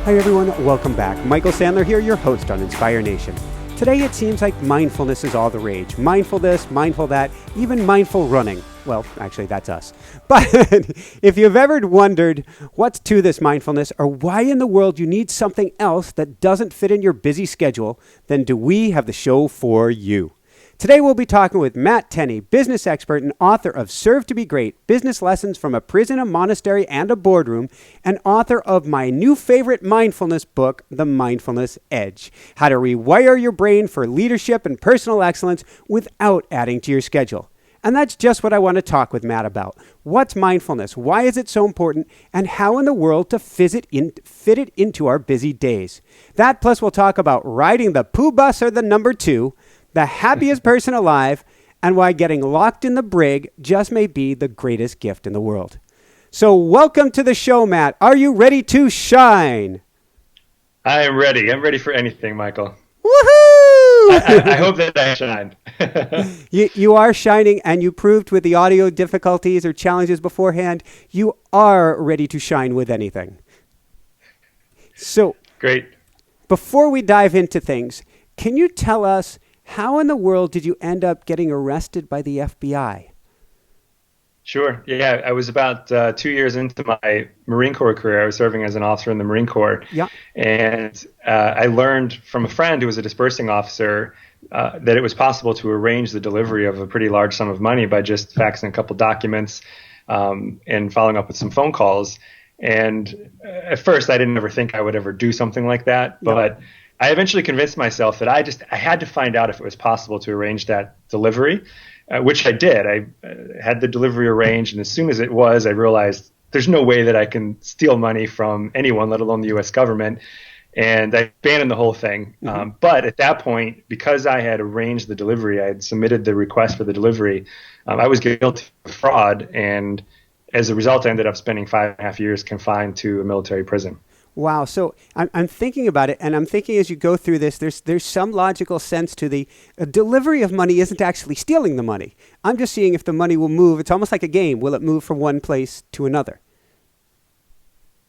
Hi everyone, welcome back. Michael Sandler here, your host on Inspire Nation. Today it seems like mindfulness is all the rage. Mindful this, mindful that, even mindful running. Well, actually that's us. But if you've ever wondered what's to this mindfulness or why in the world you need something else that doesn't fit in your busy schedule, then do we have the show for you. Today we'll be talking with Matt Tenney, business expert and author of Serve to be Great, Business Lessons from a Prison, a Monastery, and a Boardroom, and author of my new favorite mindfulness book, The Mindfulness Edge, How to Rewire Your Brain for Leadership and Personal Excellence Without Adding to Your Schedule. And that's just what I want to talk with Matt about. What's mindfulness? Why is it so important? And how in the world to fit it into our busy days? That plus we'll talk about riding the Poo Bus or the number 2, the happiest person alive, and why getting locked in the brig just may be the greatest gift in the world. So welcome to the show, Matt. Are you ready to shine? I am ready. I'm ready for anything, Michael. Woohoo! I hope that I shine. You are shining, and you proved with the audio difficulties or challenges beforehand, you are ready to shine with anything. So, great. Before we dive into things, can you tell us how in the world did you end up getting arrested by the FBI? Sure. Yeah, I was about 2 years into my Marine Corps career. I was serving as an officer in the Marine Corps. Yeah. And I learned from a friend who was a dispersing officer that it was possible to arrange the delivery of a pretty large sum of money by just faxing a couple documents and following up with some phone calls. And at first, I didn't ever think I would ever do something like that. But I eventually convinced myself that I had to find out if it was possible to arrange that delivery, which I did. I had the delivery arranged, and as soon as it was, I realized there's no way that I can steal money from anyone, let alone the U.S. government, and I abandoned the whole thing. Mm-hmm. But at that point, because I had arranged the delivery, I had submitted the request for the delivery, I was guilty of fraud, and as a result, I ended up spending 5.5 years confined to a military prison. Wow. So I'm thinking about it, and I'm thinking as you go through this, there's some logical sense to the delivery of money isn't actually stealing the money. I'm just seeing if the money will move. It's almost like a game. Will it move from one place to another?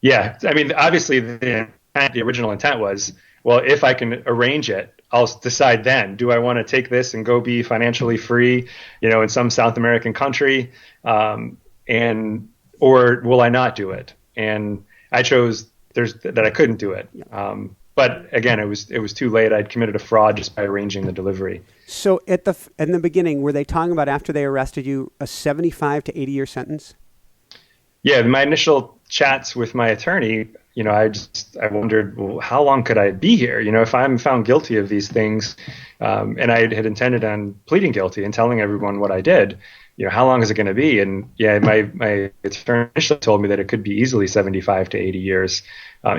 Yeah. I mean, obviously, the original intent was, well, if I can arrange it, I'll decide then. Do I want to take this and go be financially free, in some South American country, or will I not do it? And I chose that I couldn't do it. But again, it was too late. I'd committed a fraud just by arranging the delivery. So in the beginning, were they talking about after they arrested you a 75 to 80-year sentence? Yeah, my initial chats with my attorney, I wondered, well, how long could I be here? If I'm found guilty of these things, and I had intended on pleading guilty and telling everyone what I did, how long is it going to be? And yeah, my attorney initially told me that it could be easily 75 to 80 years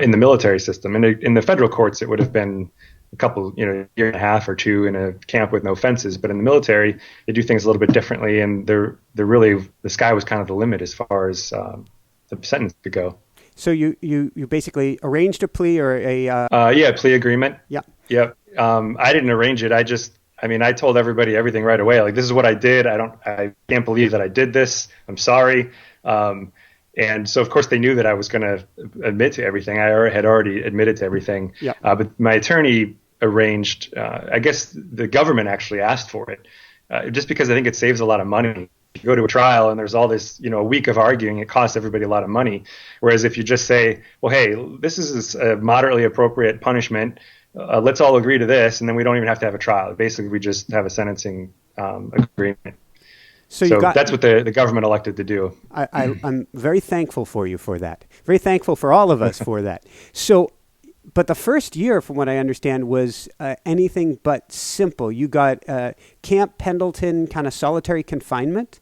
in the military system. And in the federal courts, it would have been a couple, year and a half or two in a camp with no fences. But in the military, they do things a little bit differently, and they're really, the sky was kind of the limit as far as the sentence could go. So you basically arranged a plea or a plea agreement. Yeah. Yep. I didn't arrange it. I told everybody everything right away. Like, this is what I did. I can't believe that I did this. I'm sorry. And so, of course, they knew that I was going to admit to everything. I had already admitted to everything. Yeah. But my attorney arranged, I guess the government actually asked for it, just because I think it saves a lot of money. If you go to a trial and there's all this, a week of arguing, it costs everybody a lot of money. Whereas if you just say, well, hey, this is a moderately appropriate punishment, let's all agree to this, and then we don't even have to have a trial. Basically, we just have a sentencing agreement. So that's what the government elected to do. I'm very thankful for you for that. Very thankful for all of us for that. So, but the first year, from what I understand, was anything but simple. You got Camp Pendleton kind of solitary confinement?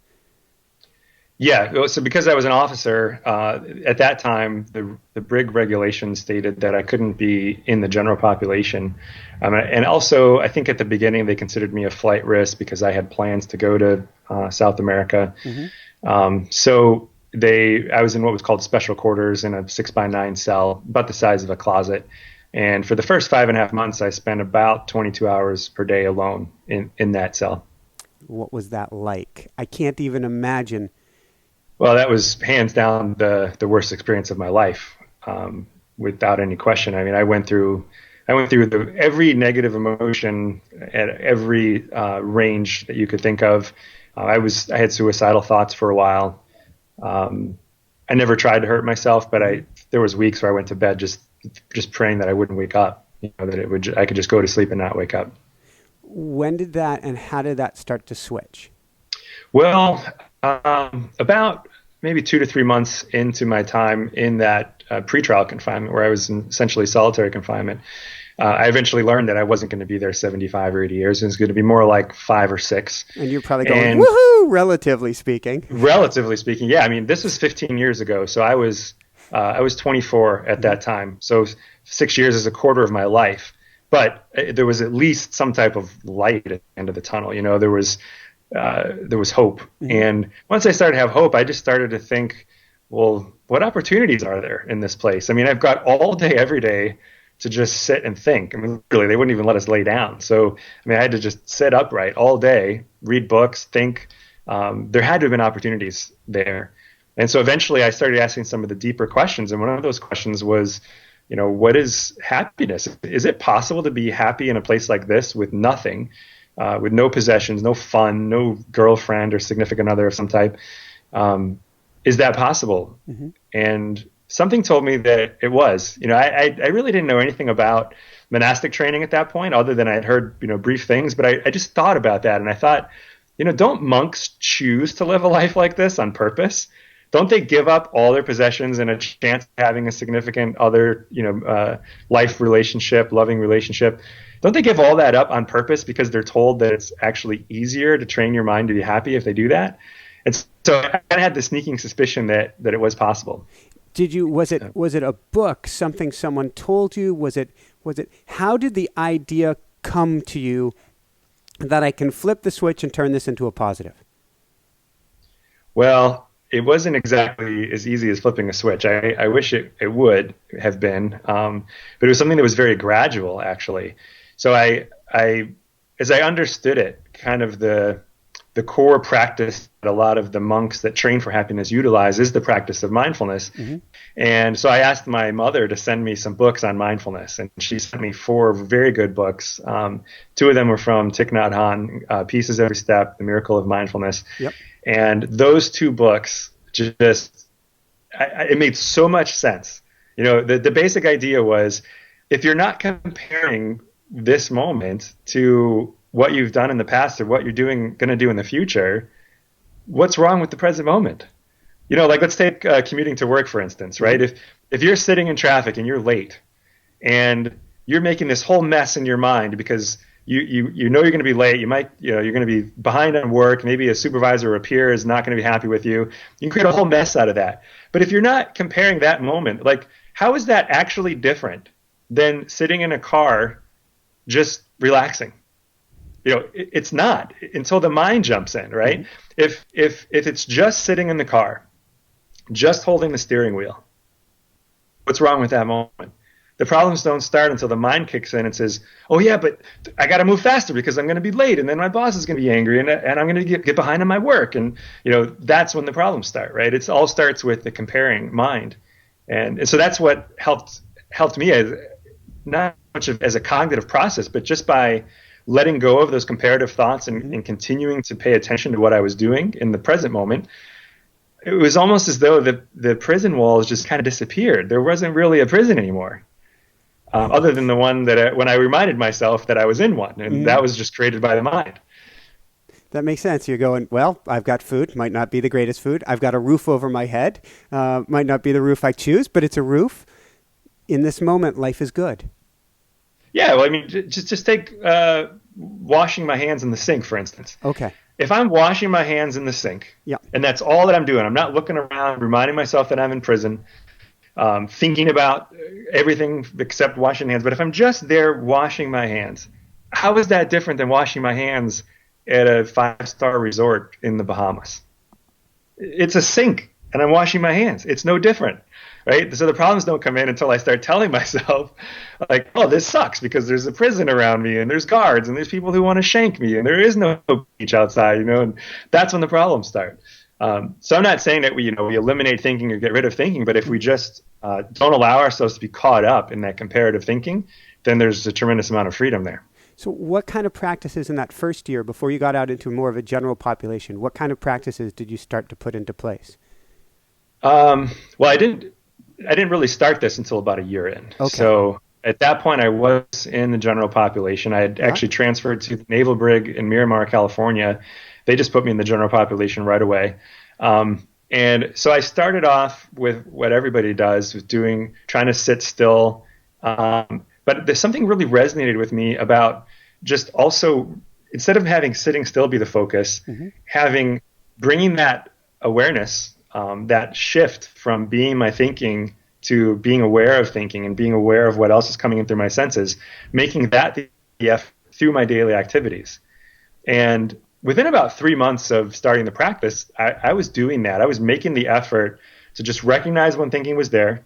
Yeah, so because I was an officer, at that time, the brig regulations stated that I couldn't be in the general population. And also, I think at the beginning, they considered me a flight risk because I had plans to go to South America. Mm-hmm. So I was in what was called special quarters in a 6x9 cell, about the size of a closet. And for the first 5.5 months, I spent about 22 hours per day alone in that cell. What was that like? I can't even imagine. Well, that was hands down the worst experience of my life. without any question. I mean, I went through every negative emotion at every range that you could think of. I had suicidal thoughts for a while. I never tried to hurt myself, but there was weeks where I went to bed just praying that I wouldn't wake up, that I could just go to sleep and not wake up. When did that and how did that start to switch? Well, about maybe 2 to 3 months into my time in that pretrial confinement, where I was in essentially solitary confinement, I eventually learned that I wasn't going to be there 75 or 80 years. It was going to be more like 5 or 6. And you're probably going, woohoo, relatively speaking. Relatively speaking, yeah. I mean, this was 15 years ago, so I was 24 at that time. So 6 years is a quarter of my life. But there was at least some type of light at the end of the tunnel. There was hope. Mm-hmm. And once I started to have hope, I just started to think, well, what opportunities are there in this place? I mean, I've got all day, every day to just sit and think. I mean, really, they wouldn't even let us lay down. So, I mean, I had to just sit upright all day, read books, think. There had to have been opportunities there. And so eventually I started asking some of the deeper questions. And one of those questions was, what is happiness? Is it possible to be happy in a place like this with nothing, with no possessions, no fun, no girlfriend or significant other of some type? Is that possible? Mm-hmm. And something told me that it was. I really didn't know anything about monastic training at that point, other than I had heard, brief things. But I just thought about that, and I thought, don't monks choose to live a life like this on purpose? Don't they give up all their possessions and a chance of having a significant other, life relationship, loving relationship? Don't they give all that up on purpose because they're told that it's actually easier to train your mind to be happy if they do that? And so I had the sneaking suspicion that it was possible. Was it a book, something someone told you? Was it, how did the idea come to you that I can flip the switch and turn this into a positive? Well, it wasn't exactly as easy as flipping a switch. I wish it would have been, but it was something that was very gradual, actually. So I as I understood it, kind of the core practice that a lot of the monks that train for happiness utilize is the practice of mindfulness. Mm-hmm. And so I asked my mother to send me some books on mindfulness, and she sent me 4 very good books. 2 of them were from Thich Nhat Hanh, Pieces Every Step, The Miracle of Mindfulness. Yep. And those 2 books it made so much sense. The basic idea was, if you're not comparing this moment to what you've done in the past or what you're going to do in the future, what's wrong with the present moment? Like let's take commuting to work, for instance, right? If you're sitting in traffic and you're late and you're making this whole mess in your mind because you know you're going to be late, you're going to be behind on work, maybe a supervisor or a peer is not going to be happy with you, you can create a whole mess out of that. But if you're not comparing that moment, like, how is that actually different than sitting in a car just relaxing? It's not, until the mind jumps in, right? Mm-hmm. If it's just sitting in the car, just holding the steering wheel, what's wrong with that moment? The problems don't start until the mind kicks in and says, oh yeah, but I got to move faster because I'm going to be late, and then my boss is going to be angry, and I'm going to get behind on my work. And, that's when the problems start, right? It all starts with the comparing mind. And so that's what helped me, as not much as a cognitive process, but just by letting go of those comparative thoughts and continuing to pay attention to what I was doing in the present moment. It was almost as though the prison walls just kind of disappeared. There wasn't really a prison anymore, other than the one that when I reminded myself that I was in one, and that was just created by the mind. That makes sense. You're going, well, I've got food, might not be the greatest food. I've got a roof over my head, might not be the roof I choose, but it's a roof. In this moment, life is good. Yeah, well, I mean, just take washing my hands in the sink, for instance. Okay. If I'm washing my hands in the sink, and that's all that I'm doing, I'm not looking around, reminding myself that I'm in prison, thinking about everything except washing hands. But if I'm just there washing my hands, how is that different than washing my hands at a 5-star resort in the Bahamas? It's a sink, and I'm washing my hands. It's no different. Right? So the problems don't come in until I start telling myself, like, oh, this sucks because there's a prison around me, and there's guards, and there's people who want to shank me, and there is no beach outside, and that's when the problems start. So I'm not saying that we eliminate thinking or get rid of thinking, but if we just don't allow ourselves to be caught up in that comparative thinking, then there's a tremendous amount of freedom there. So what kind of practices in that first year, before you got out into more of a general population, what kind of practices did you start to put into place? Well, I didn't really start this until about a year in. Okay. So at that point, I was in the general population. I had actually transferred to the Naval Brig in Miramar, California. They just put me in the general population right away. And so I started off with what everybody does, with trying to sit still. But there's something really resonated with me about just also, instead of having sitting still be the focus, bringing that awareness, that shift from being my thinking to being aware of thinking and being aware of what else is coming in through my senses, making that the effort through my daily activities. And within about 3 months of starting the practice, I was doing that. I was making the effort to just recognize when thinking was there,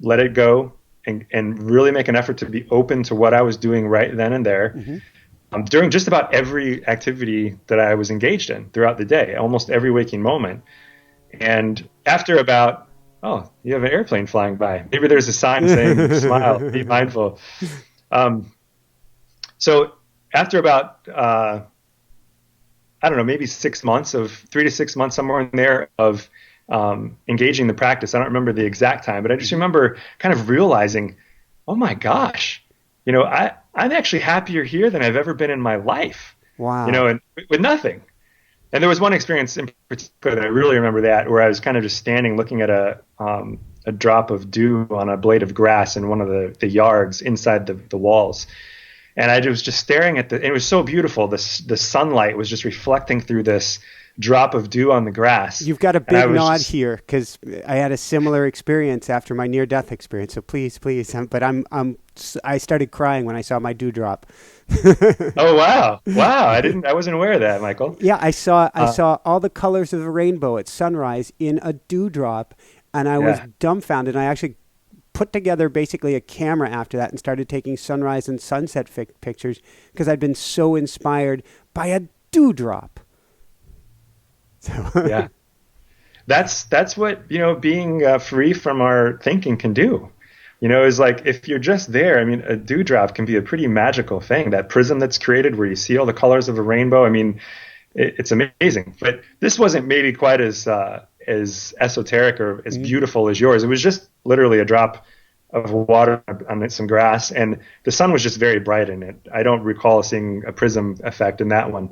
let it go, and really make an effort to be open to what I was doing right then and there during just about every activity that I was engaged in throughout the day, almost every waking moment. And after about, oh, you have an airplane flying by. Maybe there's a sign saying, smile, be mindful. So after about, I don't know, maybe 6 months 3 to 6 months, somewhere in there of engaging the practice. I don't remember the exact time, but I just remember kind of realizing, oh my gosh, I'm actually happier here than I've ever been in my life. Wow. And with nothing. And there was one experience in particular that I really remember where I was kind of just standing looking at a drop of dew on a blade of grass in one of the yards inside the walls. And I was just staring at it was so beautiful. The sunlight was just reflecting through this drop of dew on the grass. You've got a big nod here, because I had a similar experience after my near-death experience. So please, but I started crying when I saw my dewdrop. Oh wow! I wasn't aware of that, Michael. Yeah, I saw all the colors of the rainbow at sunrise in a dewdrop, and I was dumbfounded. I actually put together basically a camera after that and started taking sunrise and sunset pictures because I'd been so inspired by a dewdrop. Yeah, that's what being free from our thinking can do. Is like, if you're just there. I mean, a dewdrop can be a pretty magical thing. That prism that's created where you see all the colors of a rainbow. I mean, it's amazing. But this wasn't maybe quite as esoteric or as beautiful as yours. It was just literally a drop of water on some grass, and the sun was just very bright in it. I don't recall seeing a prism effect in that one.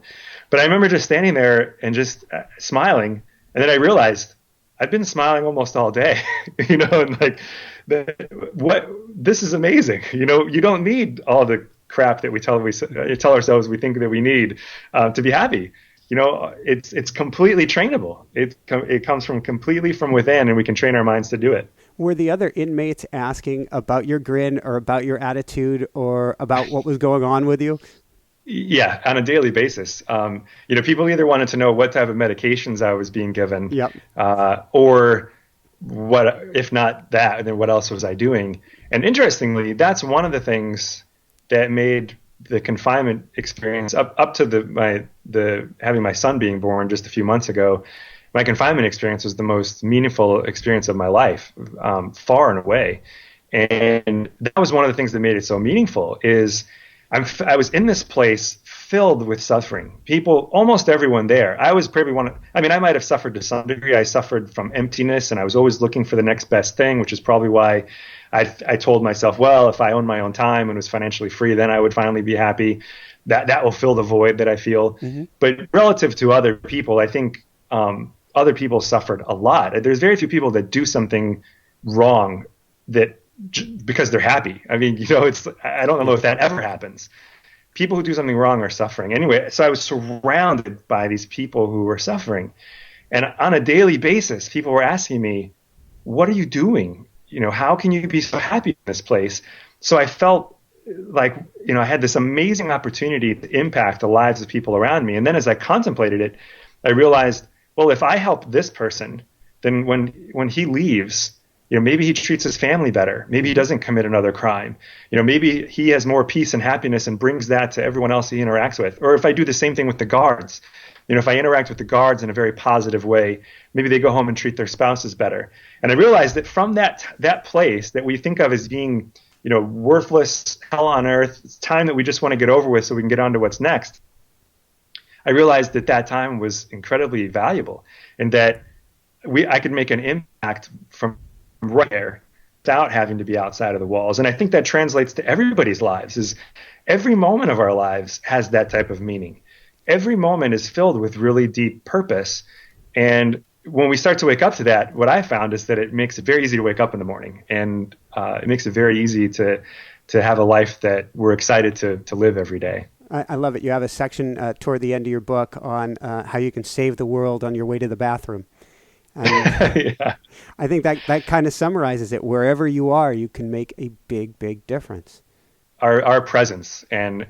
But I remember just standing there and just smiling, and then I realized I've been smiling almost all day, and like, this is amazing. You don't need all the crap that we tell ourselves we think that we need to be happy. It's completely trainable. It comes from completely from within, and we can train our minds to do it. Were the other inmates asking about your grin or about your attitude or about what was going on with you? Yeah, on a daily basis. People either wanted to know what type of medications I was being given, or what, if not that, then what else was I doing? And interestingly, that's one of the things that made the confinement experience up to having my son being born just a few months ago. My confinement experience was the most meaningful experience of my life, far and away. And that was one of the things that made it so meaningful. Is I was in this place filled with suffering. People, almost everyone there. I was probably I might have suffered to some degree. I suffered from emptiness, and I was always looking for the next best thing, which is probably why I told myself, well, if I owned my own time and was financially free, then I would finally be happy. That will fill the void that I feel. Mm-hmm. But relative to other people, I think other people suffered a lot. There's very few people that do something wrong because they're happy. I mean, I don't know if that ever happens. People who do something wrong are suffering. Anyway, so I was surrounded by these people who were suffering. And on a daily basis, people were asking me, what are you doing? How can you be so happy in this place? So I felt like, I had this amazing opportunity to impact the lives of people around me. And then as I contemplated it, I realized, well, if I help this person, then when he leaves, maybe he treats his family better. Maybe he doesn't commit another crime. Maybe he has more peace and happiness and brings that to everyone else he interacts with. Or if I do the same thing with the guards, if I interact with the guards in a very positive way, maybe they go home and treat their spouses better. And I realized that from that place that we think of as being, worthless, hell on earth, it's time that we just want to get over with so we can get on to what's next. I realized that time was incredibly valuable, and that I could make an impact from right there without having to be outside of the walls. And I think that translates to everybody's lives. Is every moment of our lives has that type of meaning. Every moment is filled with really deep purpose. And when we start to wake up to that, what I found is that it makes it very easy to wake up in the morning, and it makes it very easy to have a life that we're excited to live every day. I love it. You have a section toward the end of your book on how you can save the world on your way to the bathroom. Yeah. I think that kind of summarizes it. Wherever you are, you can make a big, big difference. Our presence and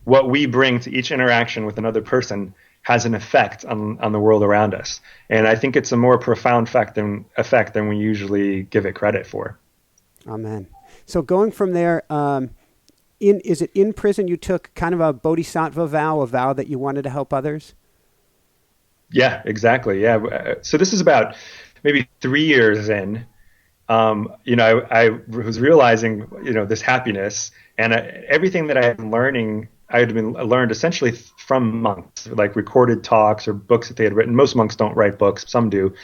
what we bring to each interaction with another person has an effect on the world around us. And I think it's a more profound effect than we usually give it credit for. Amen. So going from there, is it in prison you took kind of a bodhisattva vow, a vow that you wanted to help others? Yeah, exactly. Yeah. So this is about maybe 3 years in. I was realizing, this happiness and everything that I had been learning. I had been learned essentially from monks, like recorded talks or books that they had written. Most monks don't write books; some do.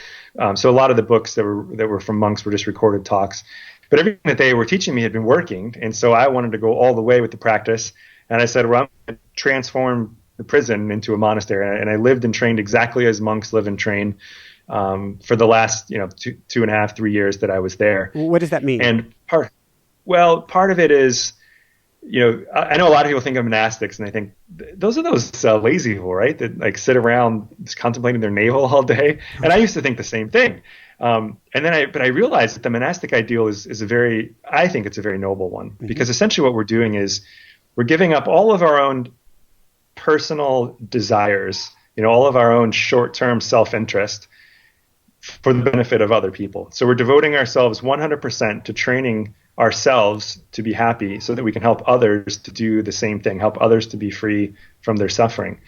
So a lot of the books that were from monks were just recorded talks. But everything that they were teaching me had been working, and so I wanted to go all the way with the practice. And I said, well, I'm going to transform the prison into a monastery. And I lived and trained exactly as monks live and train for the last, 2.5, 3 years that I was there. What does that mean? And part of it is, I know a lot of people think of monastics and they think those are those lazy people, right? That like sit around just contemplating their navel all day. And I used to think the same thing. But I realized that the monastic ideal is I think it's a very noble one, because essentially what we're doing is we're giving up all of our own personal desires, all of our own short-term self-interest for the benefit of other people. So we're devoting ourselves 100% to training ourselves to be happy so that we can help others to do the same thing, help others to be free from their suffering.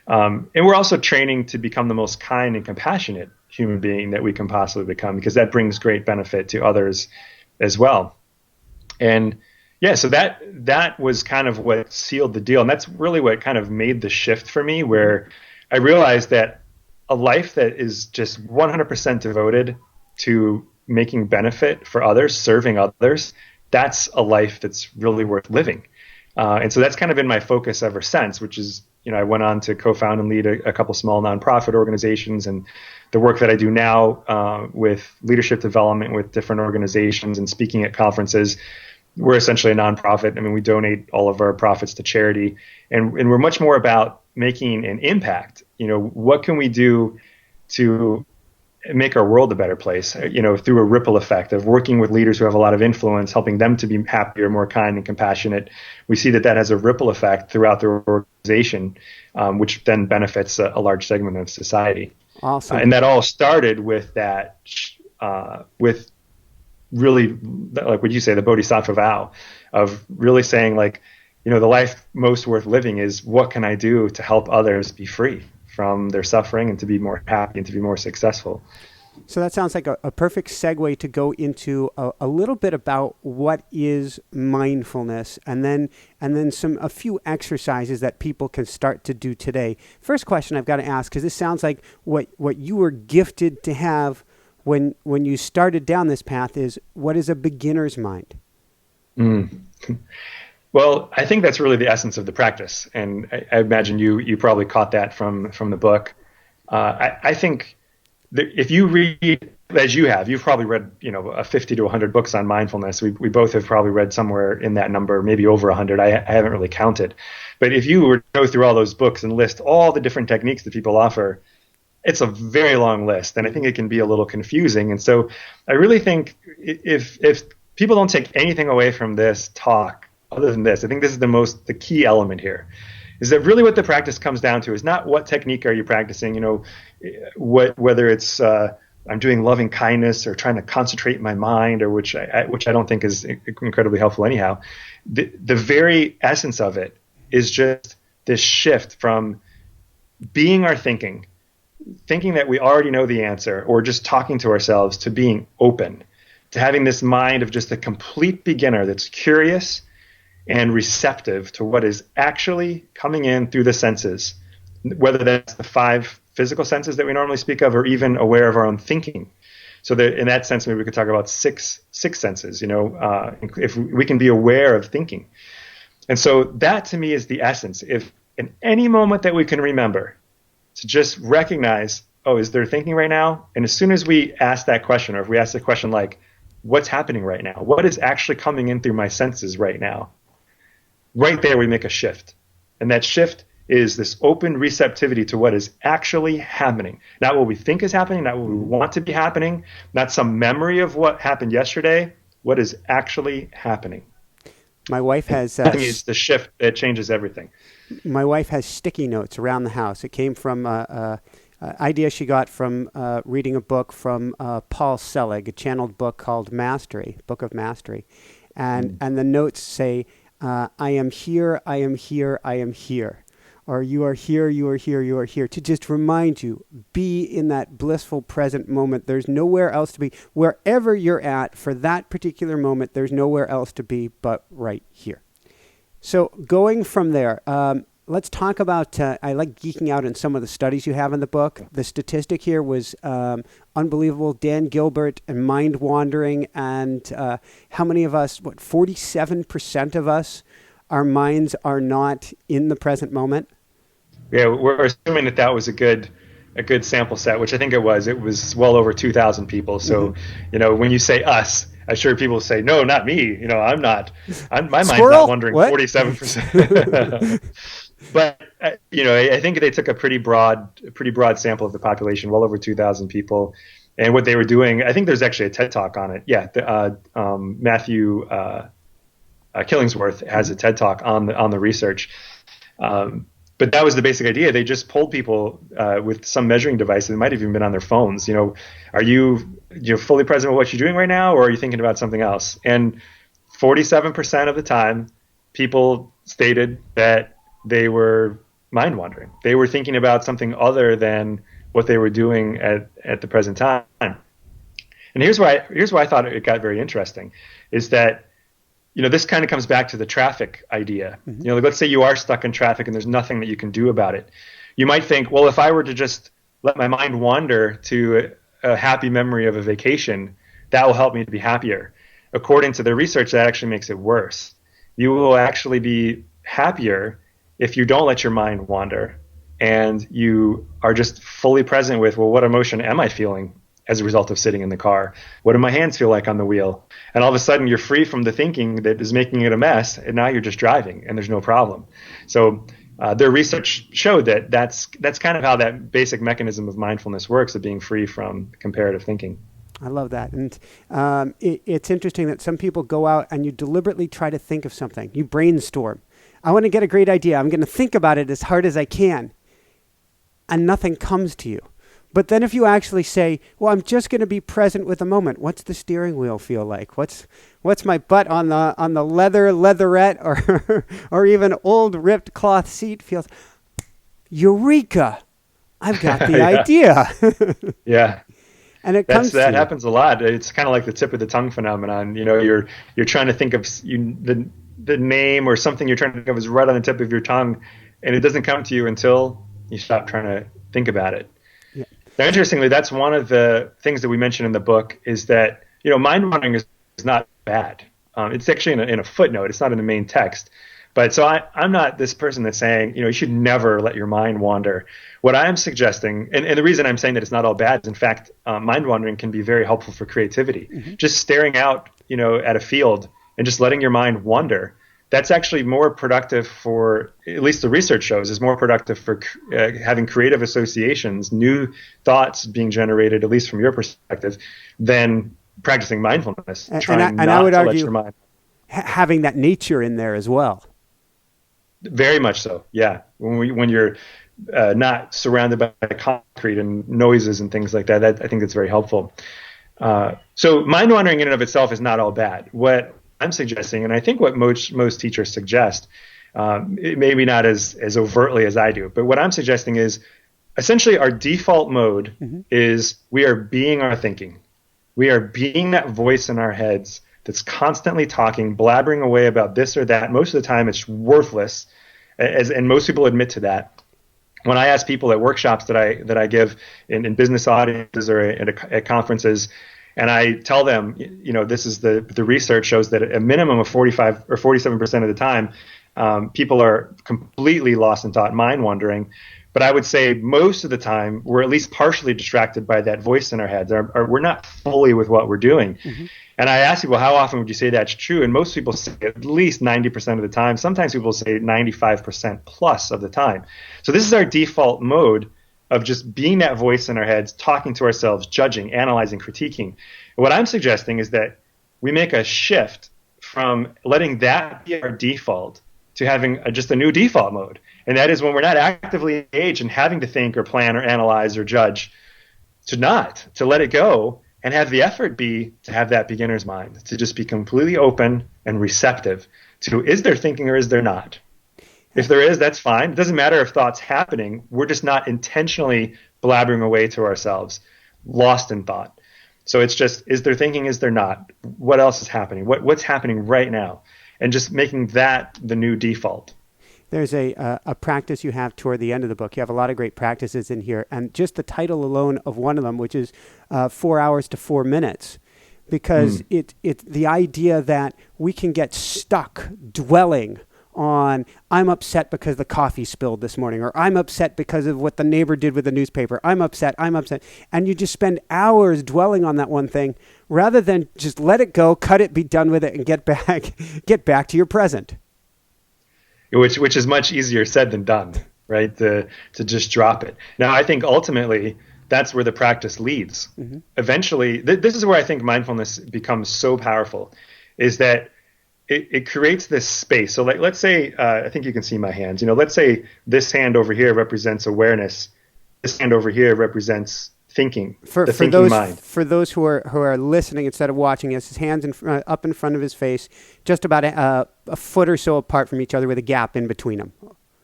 And we're also training to become the most kind and compassionate human being that we can possibly become, because that brings great benefit to others as well. And yeah, so that was kind of what sealed the deal. And that's really what kind of made the shift for me, where I realized that a life that is just 100% devoted to making benefit for others, serving others, that's a life that's really worth living. And so that's kind of been my focus ever since, which is, I went on to co-found and lead a couple small nonprofit organizations, and the work that I do now with leadership development with different organizations and speaking at conferences. We're essentially a nonprofit. I mean, we donate all of our profits to charity, and we're much more about making an impact. What can we do to make our world a better place, through a ripple effect of working with leaders who have a lot of influence, helping them to be happier, more kind and compassionate. We see that has a ripple effect throughout the organization, which then benefits a large segment of society. Awesome. And that all started with that, with really, like what you say, the bodhisattva vow of really saying, like, the life most worth living is, what can I do to help others be free from their suffering and to be more happy and to be more successful. So that sounds like a perfect segue to go into a little bit about what is mindfulness, and then a few exercises that people can start to do today. First question I've got to ask, because this sounds like what you were gifted to have when you started down this path, is, what is a beginner's mind? Well, I think that's really the essence of the practice, and I imagine you probably caught that from the book. I think that if you read, as you've probably read, 50 to 100 books on mindfulness. We both have probably read somewhere in that number, maybe over 100. I haven't really counted, but if you were to go through all those books and list all the different techniques that people offer, it's a very long list, and I think it can be a little confusing. And so I really think if people don't take anything away from this talk, other than this, I think this is the key element here, is that really what the practice comes down to is not what technique are you practicing, whether it's I'm doing loving kindness or trying to concentrate my mind, or which I don't think is incredibly helpful anyhow. The very essence of it is just this shift from being our thinking that we already know the answer, or just talking to ourselves, to being open, to having this mind of just a complete beginner that's curious and receptive to what is actually coming in through the senses, whether that's the 5 physical senses that we normally speak of, or even aware of our own thinking. So that in that sense, maybe we could talk about six senses, if we can be aware of thinking. And so that to me is the essence. If in any moment that we can remember, to just recognize, oh, is there thinking right now? And as soon as we ask that question, or if we ask the question like, what's happening right now? What is actually coming in through my senses right now? Right there we make a shift. And that shift is this open receptivity to what is actually happening. Not what we think is happening, not what we want to be happening, not some memory of what happened yesterday, what is actually happening. My wife has... it's the shift that changes everything. My wife has sticky notes around the house. It came from an idea she got from reading a book from Paul Selig, a channeled book called Mastery, Book of Mastery. And the notes say, I am here, I am here, I am here. Or you are here, you are here, you are here. To just remind you, be in that blissful present moment. There's nowhere else to be. Wherever you're at for that particular moment, there's nowhere else to be but right here. So going from there, let's talk about, I like geeking out in some of the studies you have in the book. The statistic here was unbelievable. Dan Gilbert and mind wandering, and how many of us, 47% of us, our minds are not in the present moment? Yeah, we're assuming that was a good sample set, which I think it was. It was well over 2,000 people. So, when you say us, I'm sure people say, no, not me. I'm not. My mind's not wandering. What? 47%. But I think they took a pretty broad sample of the population, well over 2,000 people, and what they were doing. I think there's actually a TED Talk on it. Yeah, Matthew Killingsworth has a TED Talk on the research. But that was the basic idea. They just polled people with some measuring device. It might have even been on their phones. Are you fully present with what you're doing right now, or are you thinking about something else? And 47% of the time, people stated that they were mind wandering. They were thinking about something other than what they were doing at the present time. And here's why I thought it got very interesting, is that this kind of comes back to the traffic idea. Mm-hmm. Let's say you are stuck in traffic and there's nothing that you can do about it. You might think, well, if I were to just let my mind wander to a happy memory of a vacation, that will help me to be happier. According to the research, that actually makes it worse. You will actually be happier if you don't let your mind wander and you are just fully present with, well, what emotion am I feeling as a result of sitting in the car? What do my hands feel like on the wheel? And all of a sudden you're free from the thinking that is making it a mess, and now you're just driving and there's no problem. So their research showed that that's kind of how that basic mechanism of mindfulness works, of being free from comparative thinking. I love that. And it's interesting that some people go out and you deliberately try to think of something. You brainstorm. I want to get a great idea. I'm going to think about it as hard as I can. And nothing comes to you. But then if you actually say, well, I'm just going to be present with the moment. What's the steering wheel feel like? What's my butt on the leatherette or even old ripped cloth seat feels? Eureka! I've got the idea. Yeah. And that happens a lot. It's kind of like the tip of the tongue phenomenon. You're trying to think of the name or something you're trying to think of is right on the tip of your tongue, and it doesn't come to you until you stop trying to think about it. Yeah. Now, interestingly, that's one of the things that we mentioned in the book, is that mind wandering is not bad. It's actually in a footnote. It's not in the main text. But so I'm not this person that's saying, you should never let your mind wander. What I'm suggesting, and the reason I'm saying that it's not all bad is, in fact, mind wandering can be very helpful for creativity. Mm-hmm. Just staring out, at a field and just letting your mind wander, that's actually more productive for, at least the research shows, is more productive for having creative associations, new thoughts being generated, at least from your perspective, than practicing mindfulness. And I would argue having that nature in there as well. Very much so, yeah. When you're not surrounded by concrete and noises and things like that, I think that's very helpful. So mind wandering in and of itself is not all bad. What I'm suggesting, and I think what most teachers suggest, maybe not as overtly as I do. But what I'm suggesting is essentially our default mode is we are being our thinking. We are being that voice in our heads that's constantly talking, blabbering away about this or that. Most of the time it's worthless, and most people admit to that. When I ask people at workshops that I give in business audiences or at conferences, and I tell them, this is the research shows that a minimum of 45 or 47% of the time, people are completely lost in thought, mind wandering. But I would say most of the time, we're at least partially distracted by that voice in our heads. We're not fully with what we're doing. And I ask people, how often would you say that's true? And most people say at least 90% of the time. Sometimes people say 95% plus of the time. So this is our default mode of just being that voice in our heads, talking to ourselves, judging, analyzing, critiquing. And what I'm suggesting is that we make a shift from letting that be our default to having just a new default mode. And that is when we're not actively engaged in having to think or plan or analyze or judge, to let it go and have the effort be to have that beginner's mind, to just be completely open and receptive to, is there thinking or is there not? If there is, that's fine. It doesn't matter if thought's happening. We're just not intentionally blabbering away to ourselves, lost in thought. So it's just, is there thinking, is there not? What else is happening? What's happening right now? And just making that the new default. There's a practice you have toward the end of the book. You have a lot of great practices in here. And just the title alone of one of them, which is 4 hours to 4 minutes, because it's the idea that we can get stuck dwelling on, I'm upset because the coffee spilled this morning, or I'm upset because of what the neighbor did with the newspaper. I'm upset. And you just spend hours dwelling on that one thing rather than just let it go, cut it, be done with it, and get back to your present. Which is much easier said than done, right? To just drop it. Now, I think ultimately that's where the practice leads. Eventually, this is where I think mindfulness becomes so powerful, is that it creates this space. So let's say, I think you can see my hands. Let's say this hand over here represents awareness. This hand over here represents thinking, the thinking mind. For those who are listening instead of watching, he has his hands up in front of his face, just about a foot or so apart from each other with a gap in between them.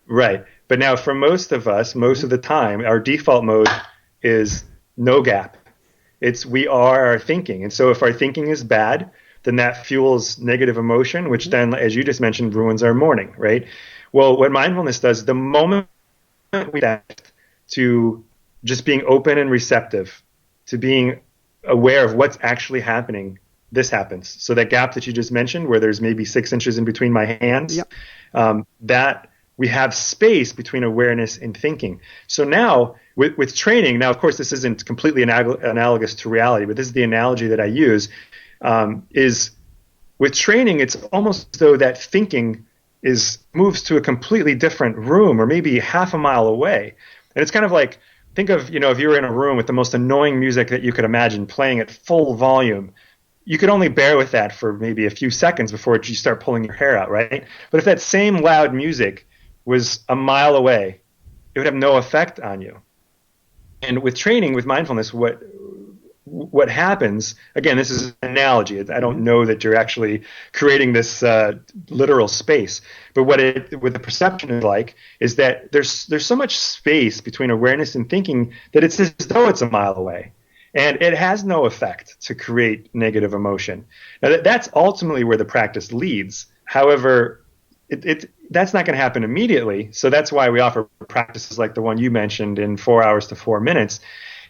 Right. But now for most of us, most of the time, our default mode is no gap. We are our thinking. And so if our thinking is bad, then that fuels negative emotion, which then, as you just mentioned, ruins our morning, right? Well, what mindfulness does, the moment we adapt to just being open and receptive, to being aware of what's actually happening, this happens. So that gap that you just mentioned, where there's maybe 6 inches in between my hands, that we have space between awareness and thinking. So now, with training, now, of course, this isn't completely analogous to reality, but this is the analogy that I use, is with training, it's almost as though that thinking moves to a completely different room or maybe half a mile away. And it's kind of like, think of, if you were in a room with the most annoying music that you could imagine playing at full volume, you could only bear with that for maybe a few seconds before you start pulling your hair out, right? But if that same loud music was a mile away, it would have no effect on you. And with training, with mindfulness, what happens, again, this is an analogy. I don't know that you're actually creating this literal space, but what the perception is like is that there's so much space between awareness and thinking that it's as though it's a mile away, and it has no effect to create negative emotion. Now that's ultimately where the practice leads. However, that's not going to happen immediately, so that's why we offer practices like the one you mentioned in 4 hours to 4 minutes.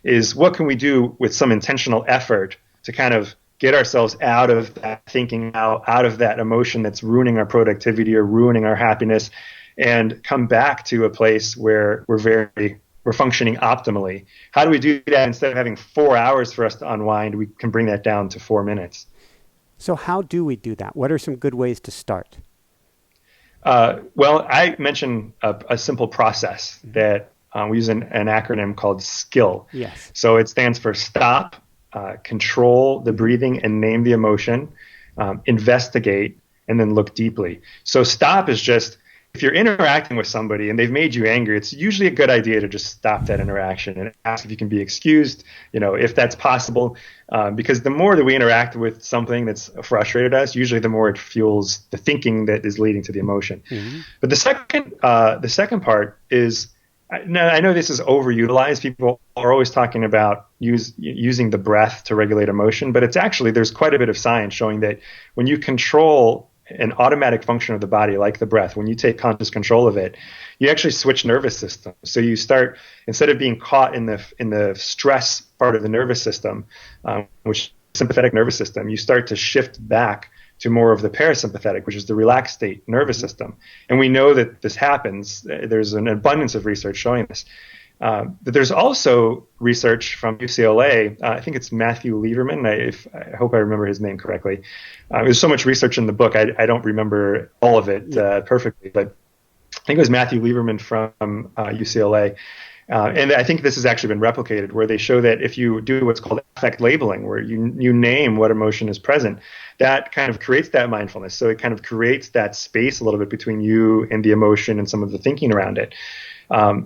Is what can we do with some intentional effort to kind of get ourselves out of that thinking, out of that emotion that's ruining our productivity or ruining our happiness, and come back to a place where we're functioning optimally. How do we do that? Instead of having 4 hours for us to unwind, we can bring that down to 4 minutes. So how do we do that? What are some good ways to start? Well, I mentioned a simple process that we use an acronym called SKILL. Yes. So it stands for stop, control the breathing and name the emotion, investigate, and then look deeply. So stop is just if you're interacting with somebody and they've made you angry, it's usually a good idea to just stop that interaction and ask if you can be excused, if that's possible. Because the more that we interact with something that's frustrated us, usually the more it fuels the thinking that is leading to the emotion. Mm-hmm. But the second part is, now, I know this is overutilized. People are always talking about using the breath to regulate emotion, but there's quite a bit of science showing that when you control an automatic function of the body, like the breath, when you take conscious control of it, you actually switch nervous systems. So you start, instead of being caught in the stress part of the nervous system, which is the sympathetic nervous system, you start to shift back to more of the parasympathetic, which is the relaxed state nervous system. And we know that this happens. There's an abundance of research showing this. But there's also research from UCLA. I think it's Matthew Lieberman. I hope I remember his name correctly. There's so much research in the book. I don't remember all of it perfectly, but I think it was Matthew Lieberman from UCLA. And I think this has actually been replicated, where they show that if you do what's called affect labeling, where you name what emotion is present, that kind of creates that mindfulness. So it kind of creates that space a little bit between you and the emotion and some of the thinking around it.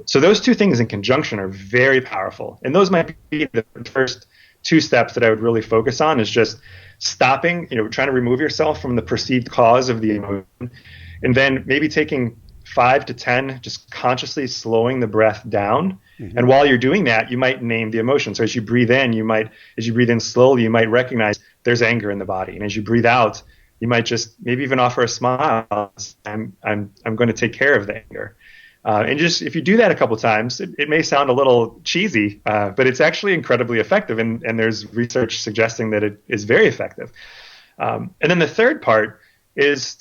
So those two things in conjunction are very powerful. And those might be the first two steps that I would really focus on, is just stopping, trying to remove yourself from the perceived cause of the emotion, and then maybe taking 5 to 10, just consciously slowing the breath down. Mm-hmm. And while you're doing that, you might name the emotion. So as you breathe in slowly, you might recognize there's anger in the body. And as you breathe out, you might just maybe even offer a smile. I'm going to take care of the anger. And just, if you do that a couple times, it may sound a little cheesy, but it's actually incredibly effective. And there's research suggesting that it is very effective. And then the third part is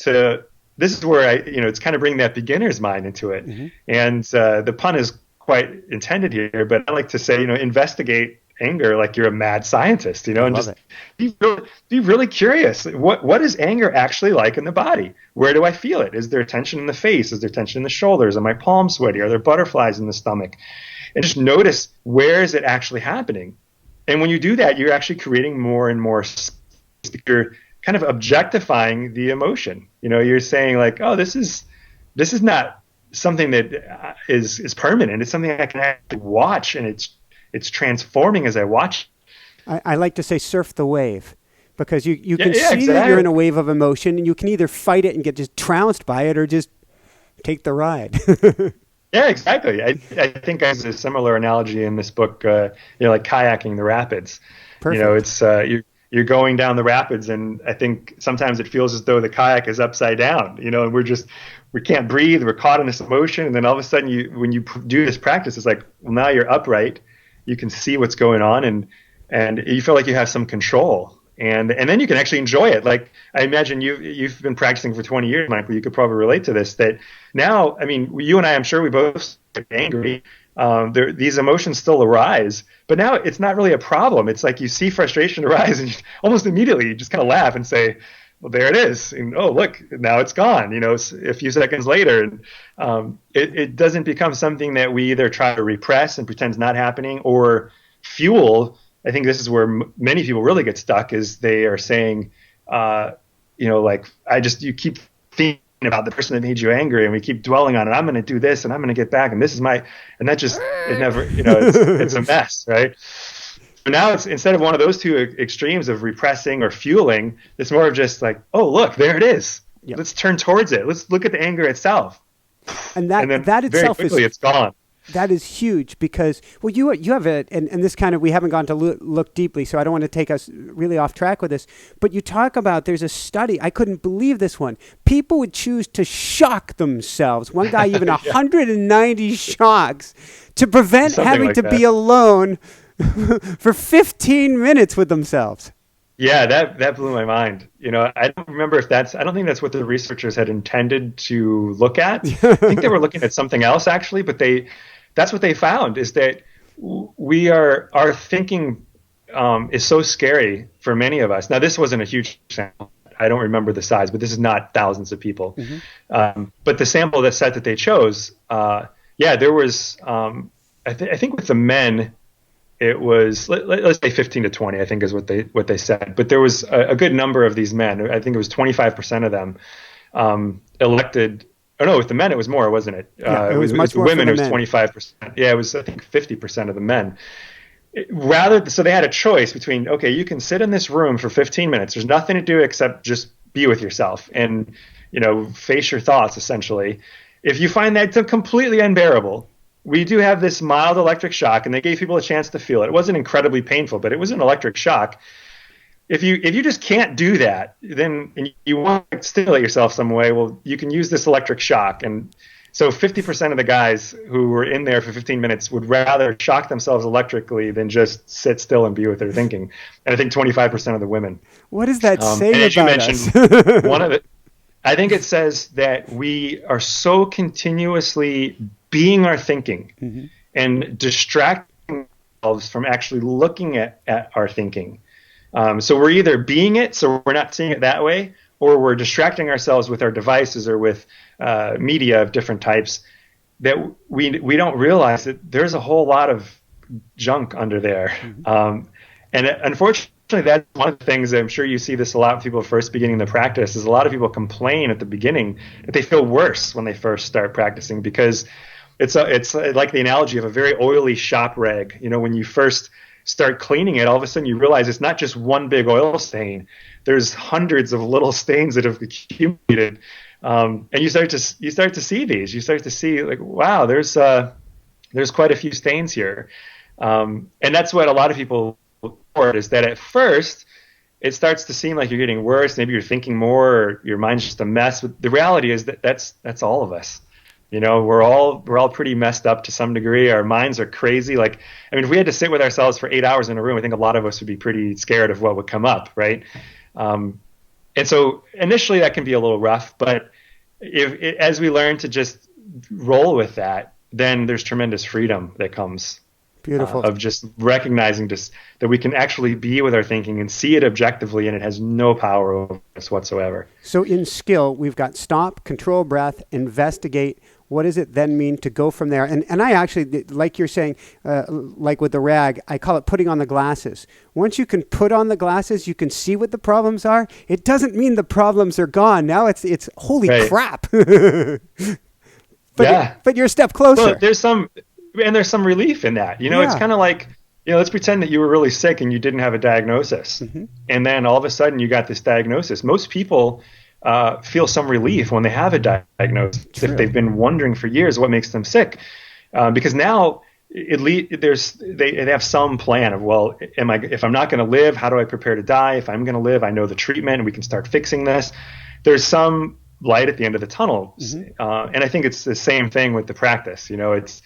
this is where it's kind of bringing that beginner's mind into it. Mm-hmm. And the pun is quite intended here, but I like to say, investigate anger like you're a mad scientist, and just be really curious. What is anger actually like in the body? Where do I feel it? Is there tension in the face? Is there tension in the shoulders? Are my palms sweaty? Are there butterflies in the stomach? And just notice, where is it actually happening? And when you do that, you're actually creating more and more space. You're kind of objectifying the emotion. You're saying like, oh, this is not something that is permanent. It's something I can actually watch, and it's transforming as I watch. I like to say surf the wave, because you can see exactly that you're in a wave of emotion, and you can either fight it and get just trounced by it, or just take the ride. Yeah, exactly. I think there's a similar analogy in this book, like kayaking the rapids. Perfect. It's you're going down the rapids, and I think sometimes it feels as though the kayak is upside down, and we can't breathe, we're caught in this emotion, and then all of a sudden when you do this practice, it's like, well, now you're upright, you can see what's going on, and you feel like you have some control, and then you can actually enjoy it. Like, I imagine you've been practicing for 20 years, Michael, you could probably relate to this, that now, you and I, I'm sure we both get angry. These emotions still arise, but now it's not really a problem. It's like you see frustration arise, and almost immediately you just kind of laugh and say, well, there it is. And, oh, look, now it's gone, a few seconds later. And it doesn't become something that we either try to repress and pretend is not happening, or fuel. I think this is where many people really get stuck, is they are saying, you keep thinking about the person that made you angry, and we keep dwelling on it. I'm going to do this, and I'm going to get back, and this is and that just, it never, it's a mess, right? So now it's, instead of one of those two extremes of repressing or fueling, it's more of just like, oh, look, there it is. Yep. Let's turn towards it. Let's look at the anger itself. And that itself very quickly it's gone. That is huge, because, well, you have and this kind of, we haven't gone to look deeply, so I don't want to take us really off track with this, but you talk about, there's a study, I couldn't believe this one. People would choose to shock themselves. One guy, even 190 shocks to prevent Something having like to that. be alone for 15 minutes with themselves. Yeah, that blew my mind. I don't remember I don't think that's what the researchers had intended to look at. I think they were looking at something else, actually, but that's what they found, is that our thinking is so scary for many of us. Now, this wasn't a huge sample. I don't remember the size, but this is not thousands of people. Mm-hmm. But the sample set that they chose, there was, I think with the men, it was, let's say 15 to 20, I think is what they said. But there was a good number of these men. I think it was 25% of them elected Oh no, with the men it was more, wasn't it? Yeah, it was much with more women. for It the was men. 25%. Yeah, it was I think 50% of the men. So they had a choice between, okay, you can sit in this room for 15 minutes. There's nothing to do except just be with yourself and face your thoughts. Essentially, if you find that completely unbearable, we do have this mild electric shock, and they gave people a chance to feel it. It wasn't incredibly painful, but it was an electric shock. If you just can't do that, then and you want to stimulate yourself some way, well, you can use this electric shock. And so 50% of the guys who were in there for 15 minutes would rather shock themselves electrically than just sit still and be with their thinking. And I think 25% of the women. What does that say and as you about mentioned, us? I think it says that we are so continuously being our thinking and distracting ourselves from actually looking at our thinking. So we're either being it, so we're not seeing it that way, or we're distracting ourselves with our devices or with media of different types that we don't realize that there's a whole lot of junk under there. And unfortunately, that's one of the things that I'm sure you see this a lot when people first beginning the practice is a lot of people complain at the beginning that they feel worse when they first start practicing because it's like the analogy of a very oily shop rag. When you first start cleaning it, all of a sudden you realize it's not just one big oil stain. There's hundreds of little stains that have accumulated, and you start to see these. You start to see like, wow, there's quite a few stains here, and that's what a lot of people report is that at first it starts to seem like you're getting worse. Maybe you're thinking more, or your mind's just a mess. But the reality is that that's all of us. We're all pretty messed up to some degree. Our minds are crazy. Like, I mean, if we had to sit with ourselves for 8 hours in a room, I think a lot of us would be pretty scared of what would come up, right? And so initially that can be a little rough, but as we learn to just roll with that, then there's tremendous freedom that comes. Beautiful. Of just recognizing that we can actually be with our thinking and see it objectively, and it has no power over us whatsoever. So in skill, we've got stop, control breath, investigate. What does it then mean to go from there? And I actually, like you're saying, like with the rag, I call it putting on the glasses. Once you can put on the glasses, you can see what the problems are. It doesn't mean the problems are gone. Now it's holy crap. But you're a step closer. Well, there's some relief in that. It's kind of like, let's pretend that you were really sick and you didn't have a diagnosis. And then all of a sudden you got this diagnosis. Most people feel some relief when they have a diagnosis. True. If they've been wondering for years what makes them sick. Because now they have some plan of, well, if I'm not going to live, how do I prepare to die? If I'm going to live, I know the treatment and we can start fixing this. There's some light at the end of the tunnel. And I think it's the same thing with the practice. It's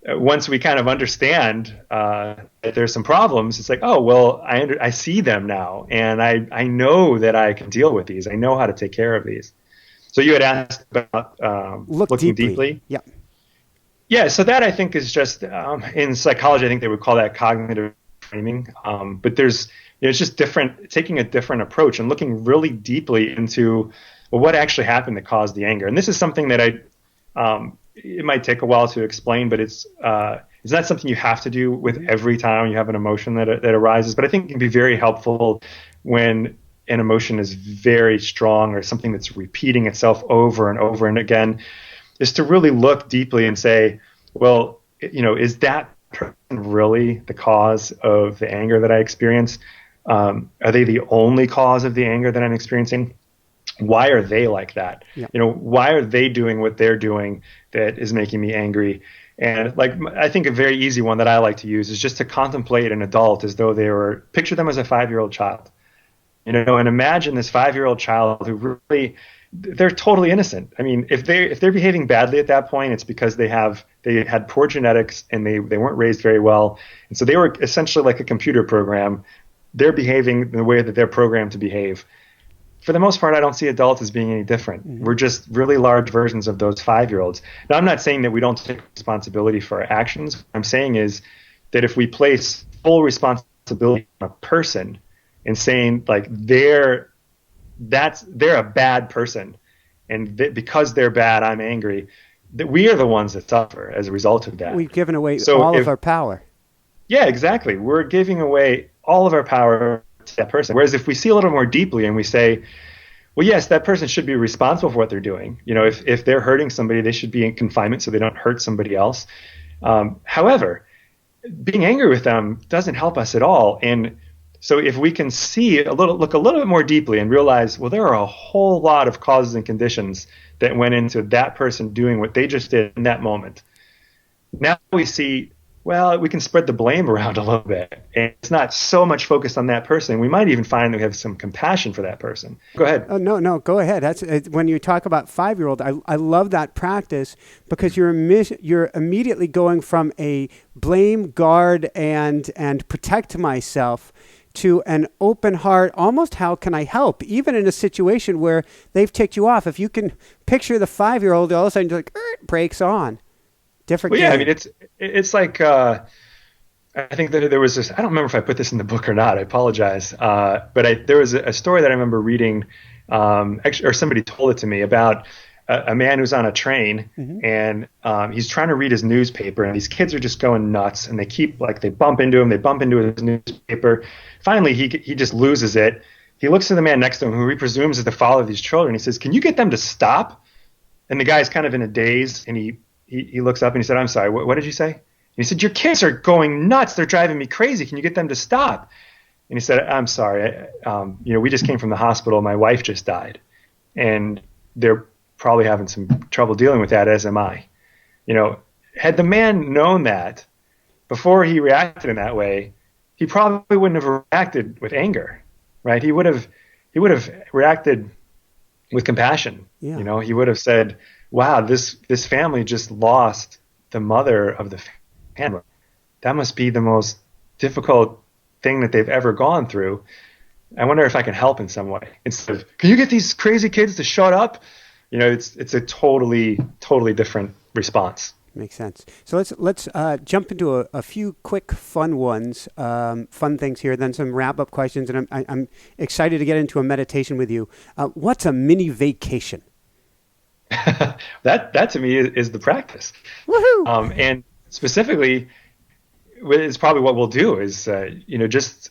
once we kind of understand that there's some problems, it's like, oh, well, I see them now, and I know that I can deal with these. I know how to take care of these. So you had asked about looking deeply. Yeah. Yeah, so that I think is just, in psychology, I think they would call that cognitive framing. But it's just different, taking a different approach and looking really deeply into, well, what actually happened that caused the anger. And this is something that it might take a while to explain, but it's not something you have to do with every time you have an emotion that arises. But I think it can be very helpful when an emotion is very strong or something that's repeating itself over and over and again, is to really look deeply and say, well, is that person really the cause of the anger that I experience? Are they the only cause of the anger that I'm experiencing? Why are they like that? Yeah. Why are they doing what they're doing that is making me angry? And I think a very easy one that I like to use is just to contemplate an adult as though picture them as a 5-year-old child, and imagine this 5-year-old child who really, they're totally innocent. I mean, if they're behaving badly at that point, it's because they had poor genetics and they weren't raised very well. And so they were essentially like a computer program. They're behaving in the way that they're programmed to behave. For the most part, I don't see adults as being any different. We're just really large versions of those 5-year-olds. Now, I'm not saying that we don't take responsibility for our actions. What I'm saying is that if we place full responsibility on a person and saying they're a bad person, and because they're bad, I'm angry, that we are the ones that suffer as a result of that. We've given away all of our power. Yeah, exactly. We're giving away all of our power to that person. Whereas if we see a little more deeply and we say, well, yes, that person should be responsible for what they're doing. If they're hurting somebody, they should be in confinement so they don't hurt somebody else. However, being angry with them doesn't help us at all. And so if we can look a little bit more deeply and realize, well, there are a whole lot of causes and conditions that went into that person doing what they just did in that moment. Now we see, well, we can spread the blame around a little bit. And it's not so much focused on that person. We might even find that we have some compassion for that person. Go ahead. Oh, no, go ahead. When you talk about 5-year-old, I love that practice because you're immediately going from a blame, guard, and protect myself to an open heart, almost how can I help, even in a situation where they've ticked you off. If you can picture the 5-year-old, all of a sudden you're like, brakes on. Different. Well, yeah, I mean, it's like, I think that there was this, I don't remember if I put this in the book or not, I apologize. But there was a story that I remember reading, or somebody told it to me about a man who's on a train, and he's trying to read his newspaper, and these kids are just going nuts, and they bump into him, they bump into his newspaper. Finally, he just loses it. He looks to the man next to him, who he presumes is the father of these children. He says, "Can you get them to stop?" And the guy's kind of in a daze, and he looks up and he said, "I'm sorry, what did you say?" And he said, "Your kids are going nuts. They're driving me crazy. Can you get them to stop?" And he said, "I'm sorry. We just came from the hospital. My wife just died, and they're probably having some trouble dealing with that, as am I." Had the man known that before he reacted in that way, he probably wouldn't have reacted with anger, right? He would have reacted with compassion. Yeah. He would have said, "Wow, this family just lost the mother of the family. That must be the most difficult thing that they've ever gone through. I wonder if I can help in some way." Instead of, "Can you get these crazy kids to shut up?" It's a totally different response. Makes sense. So let's jump into a few quick fun ones, fun things here, then some wrap-up questions, and I'm excited to get into a meditation with you. What's a mini vacation? That to me is the practice. Woohoo! And specifically, it's probably what we'll do is, just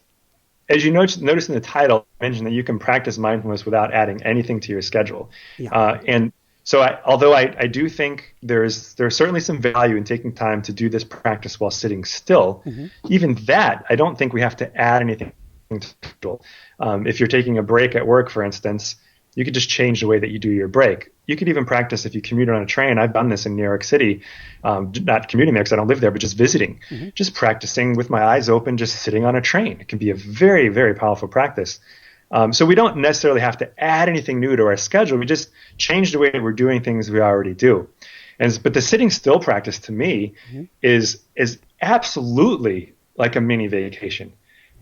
as you notice in the title, I mentioned that you can practice mindfulness without adding anything to your schedule. Yeah. And so although I do think there's certainly some value in taking time to do this practice while sitting still, even that, I don't think we have to add anything to the schedule. If you're taking a break at work, for instance, you could just change the way that you do your break. You could even practice if you commute on a train. I've done this in New York City, not commuting there because I don't live there, but just visiting, just practicing with my eyes open, just sitting on a train. It can be a very, very powerful practice. So we don't necessarily have to add anything new to our schedule. We just change the way that we're doing things we already do. But the sitting still practice to me is absolutely like a mini vacation.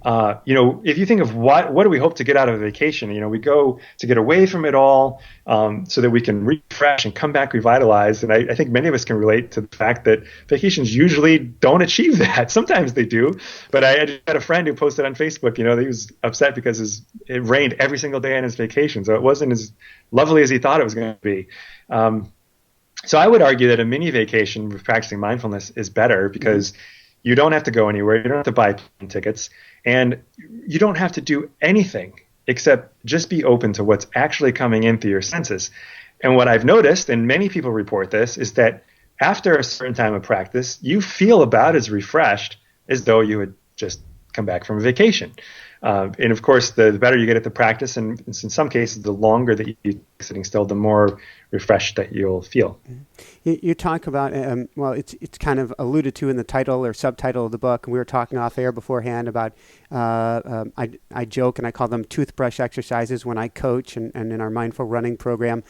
If you think of what do we hope to get out of a vacation, we go to get away from it all so that we can refresh and come back revitalized. And I think many of us can relate to the fact that vacations usually don't achieve that. Sometimes they do. But I just had a friend who posted on Facebook, he was upset because it rained every single day on his vacation. So it wasn't as lovely as he thought it was going to be. So I would argue that a mini vacation with practicing mindfulness is better because you don't have to go anywhere. You don't have to buy plane tickets. And you don't have to do anything except just be open to what's actually coming in through your senses. And what I've noticed, and many people report this, is that after a certain time of practice, you feel about as refreshed as though you had just come back from a vacation. And of course, the better you get at the practice, and in some cases, the longer that you're sitting still, the more refreshed that you'll feel. You talk about, it's kind of alluded to in the title or subtitle of the book, and we were talking off air beforehand about, I joke and I call them toothbrush exercises when I coach and in our mindful running program.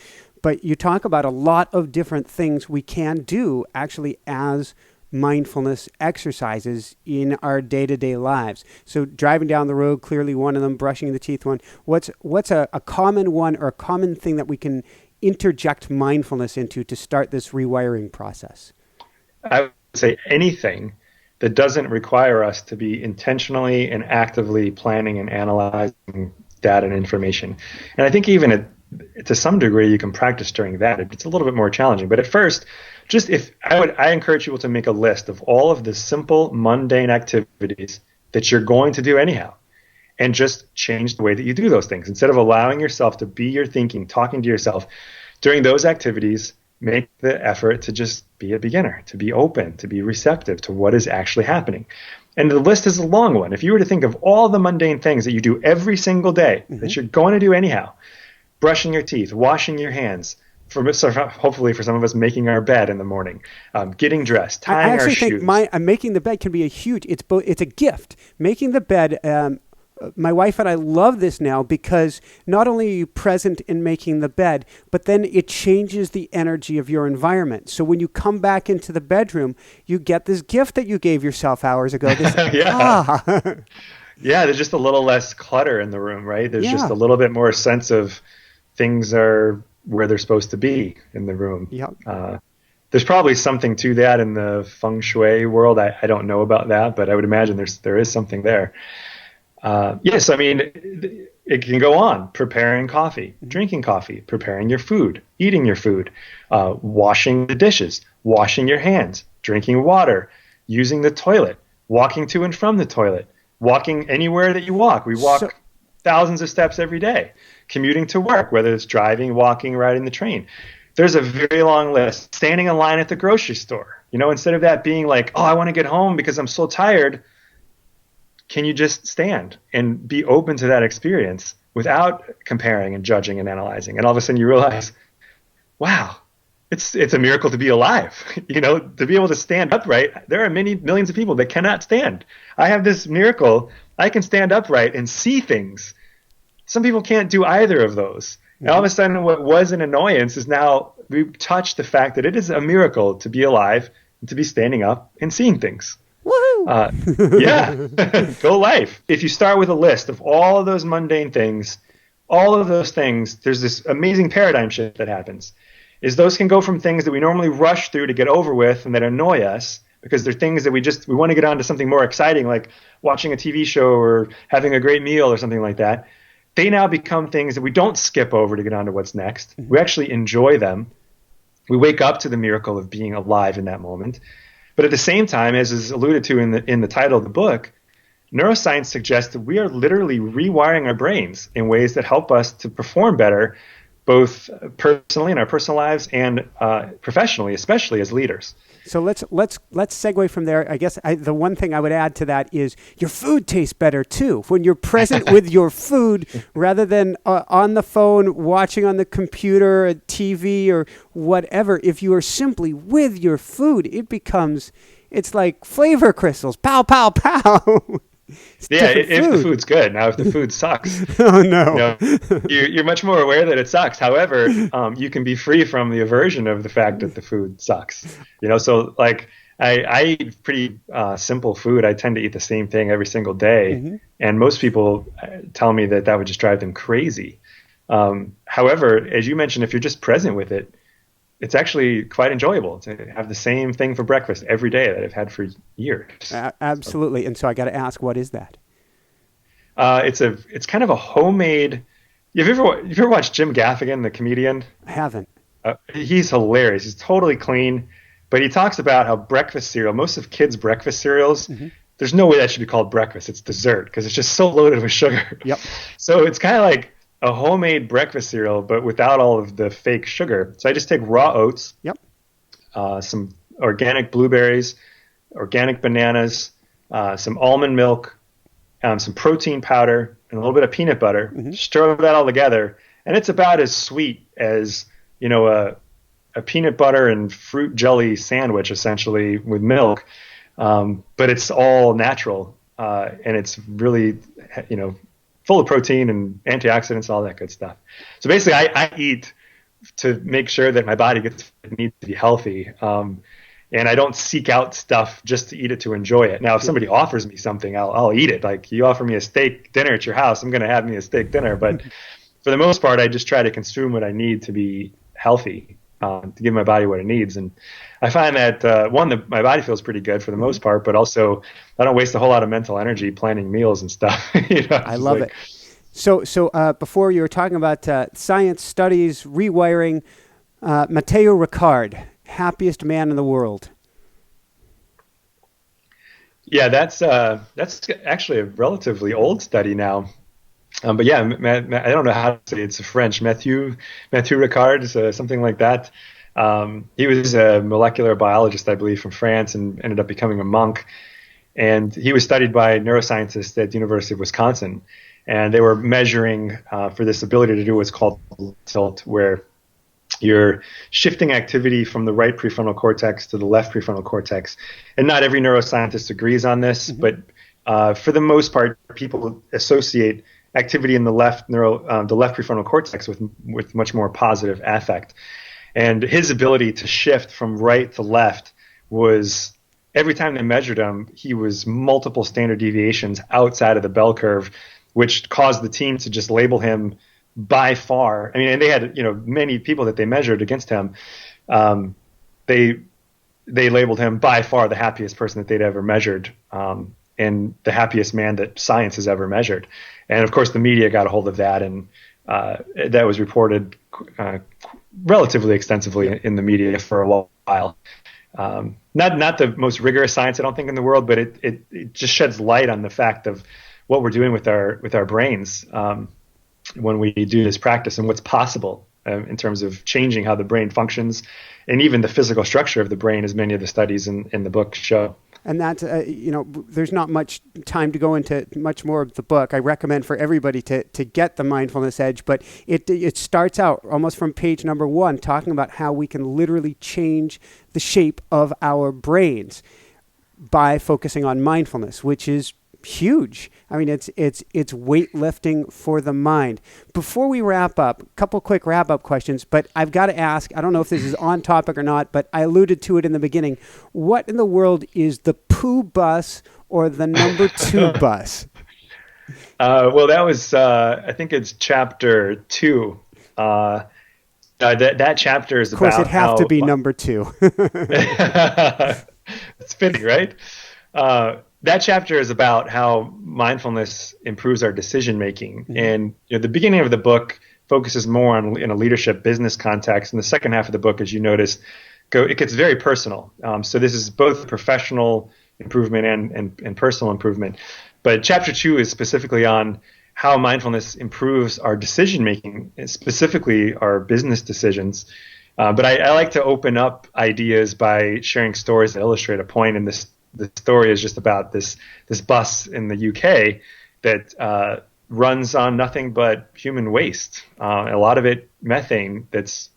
But you talk about a lot of different things we can do actually as mindfulness exercises in our day-to-day lives. So driving down the road, clearly one of them, brushing the teeth one. What's a common one or a common thing that we can interject mindfulness into to start this rewiring process? I would say anything that doesn't require us to be intentionally and actively planning and analyzing data and information. And I think even to some degree you can practice during that. It's a little bit more challenging. But at first, I encourage people to make a list of all of the simple, mundane activities that you're going to do anyhow. and just change the way that you do those things. Instead of allowing yourself to be your thinking, talking to yourself during those activities, make the effort to just be a beginner, to be open, to be receptive to what is actually happening. And the list is a long one. If you were to think of all the mundane things that you do every single day that you're going to do anyhow, brushing your teeth, washing your hands, hopefully for some of us, making our bed in the morning, getting dressed, tying our shoes. I actually think making the bed can be it's a gift. Making the bed, my wife and I love this now because not only are you present in making the bed, but then it changes the energy of your environment. So when you come back into the bedroom, you get this gift that you gave yourself hours ago. Yeah, there's just a little less clutter in the room, right? There's just a little bit more sense of things are where they're supposed to be in the room. There's probably something to that in the feng shui world. I don't know about that, but I would imagine there is something there. Yes, I mean, it can go on. Preparing coffee, drinking coffee, preparing your food, eating your food, washing the dishes, washing your hands, drinking water, using the toilet, walking to and from the toilet, walking anywhere that you walk. We walk thousands of steps every day, commuting to work, whether it's driving, walking, riding the train. There's a very long list. Standing in line at the grocery store. Instead of that being like, oh, I want to get home because I'm so tired, can you just stand and be open to that experience without comparing and judging and analyzing? And all of a sudden you realize, wow, it's a miracle to be alive. To be able to stand upright. There are millions of people that cannot stand. I have this miracle. I can stand upright and see things. Some people can't do either of those. And all of a sudden what was an annoyance is now we've touched the fact that it is a miracle to be alive and to be standing up and seeing things. Woohoo! Go life. If you start with a list of all of those mundane things, all of those things, there's this amazing paradigm shift that happens. Is those can go from things that we normally rush through to get over with and that annoy us because they're things that we want to get on to something more exciting, like watching a TV show or having a great meal or something like that. They now become things that we don't skip over to get on to what's next. We actually enjoy them. We wake up to the miracle of being alive in that moment. But at the same time, as is alluded to in the title of the book, neuroscience suggests that we are literally rewiring our brains in ways that help us to perform better, both personally in our personal lives and professionally, especially as leaders. So let's segue from there. I guess the one thing I would add to that is your food tastes better too when you're present with your food rather than on the phone, watching on the computer, a TV, or whatever. If you are simply with your food, it's like flavor crystals. Pow, pow, pow. If the food's good. Now, if the food sucks, oh no, you're much more aware that it sucks. However, you can be free from the aversion of the fact that the food sucks. So like I eat pretty simple food. I tend to eat the same thing every single day, and most people tell me that would just drive them crazy. However, as you mentioned, if you're just present with it, it's actually quite enjoyable to have the same thing for breakfast every day that I've had for years. Absolutely. And so I got to ask, what is that? It's kind of a homemade. Have you ever watched Jim Gaffigan, the comedian? I haven't. He's hilarious. He's totally clean, but he talks about how breakfast cereal, most of kids' breakfast cereals, there's no way that should be called breakfast. It's dessert because it's just so loaded with sugar. Yep. So it's kind of like a homemade breakfast cereal, but without all of the fake sugar. So I just take raw oats, some organic blueberries, organic bananas, some almond milk, some protein powder, and a little bit of peanut butter. Stir that all together, and it's about as sweet as a peanut butter and fruit jelly sandwich, essentially with milk. But it's all natural, and it's really full of protein and antioxidants, all that good stuff. So basically, I eat to make sure that my body gets what it needs to be healthy. And I don't seek out stuff just to eat it to enjoy it. Now, if somebody offers me something, I'll eat it. Like you offer me a steak dinner at your house, I'm going to have me a steak dinner. But for the most part, I just try to consume what I need to be healthy, to give my body what it needs. And I find that, my body feels pretty good for the most part, but also I don't waste a whole lot of mental energy planning meals and stuff. I love it. So before you were talking about science, studies, rewiring, Matteo Ricard, happiest man in the world. Yeah, that's actually a relatively old study now. But yeah, I don't know how to say it. It's French. Matthieu Ricard, something like that. He was a molecular biologist, I believe, from France, and ended up becoming a monk. And he was studied by neuroscientists at the University of Wisconsin, and they were measuring for this ability to do what's called tilt, where you're shifting activity from the right prefrontal cortex to the left prefrontal cortex. And not every neuroscientist agrees on this, but for the most part, people associate activity in the left prefrontal cortex with much more positive affect. And his ability to shift from right to left was, every time they measured him, he was multiple standard deviations outside of the bell curve, which caused the team to just label him by far. I mean, and they had, many people that they measured against him. They labeled him by far the happiest person that they'd ever measured, and the happiest man that science has ever measured. And of course, the media got a hold of that, and that was reported relatively extensively in the media for a while. Not the most rigorous science, I don't think, in the world, but it just sheds light on the fact of what we're doing with our brains when we do this practice, and what's possible in terms of changing how the brain functions, and even the physical structure of the brain, as many of the studies in the book show. And that's, there's not much time to go into much more of the book. I recommend for everybody to get the Mindfulness Edge, but it starts out almost from page number 1, talking about how we can literally change the shape of our brains by focusing on mindfulness, which is huge. I mean, it's weightlifting for the mind. Before we wrap up, a couple quick wrap-up questions, but I've got to ask, I don't know if this is on topic or not, but I alluded to it in the beginning. What in the world is the Poo Bus or the number 2 bus? Well, that was, I think it's chapter 2. That chapter is about, of course, it'd have to be number 2. It's fitting, right? That chapter is about how mindfulness improves our decision making. Mm-hmm. And the beginning of the book focuses more on in a leadership business context. And the second half of the book, as you notice, it gets very personal. So this is both professional improvement and personal improvement. But chapter 2 is specifically on how mindfulness improves our decision making, specifically our business decisions. But I like to open up ideas by sharing stories that illustrate a point. And the story is just about this bus in the UK that runs on nothing but human waste. A lot of it methane that's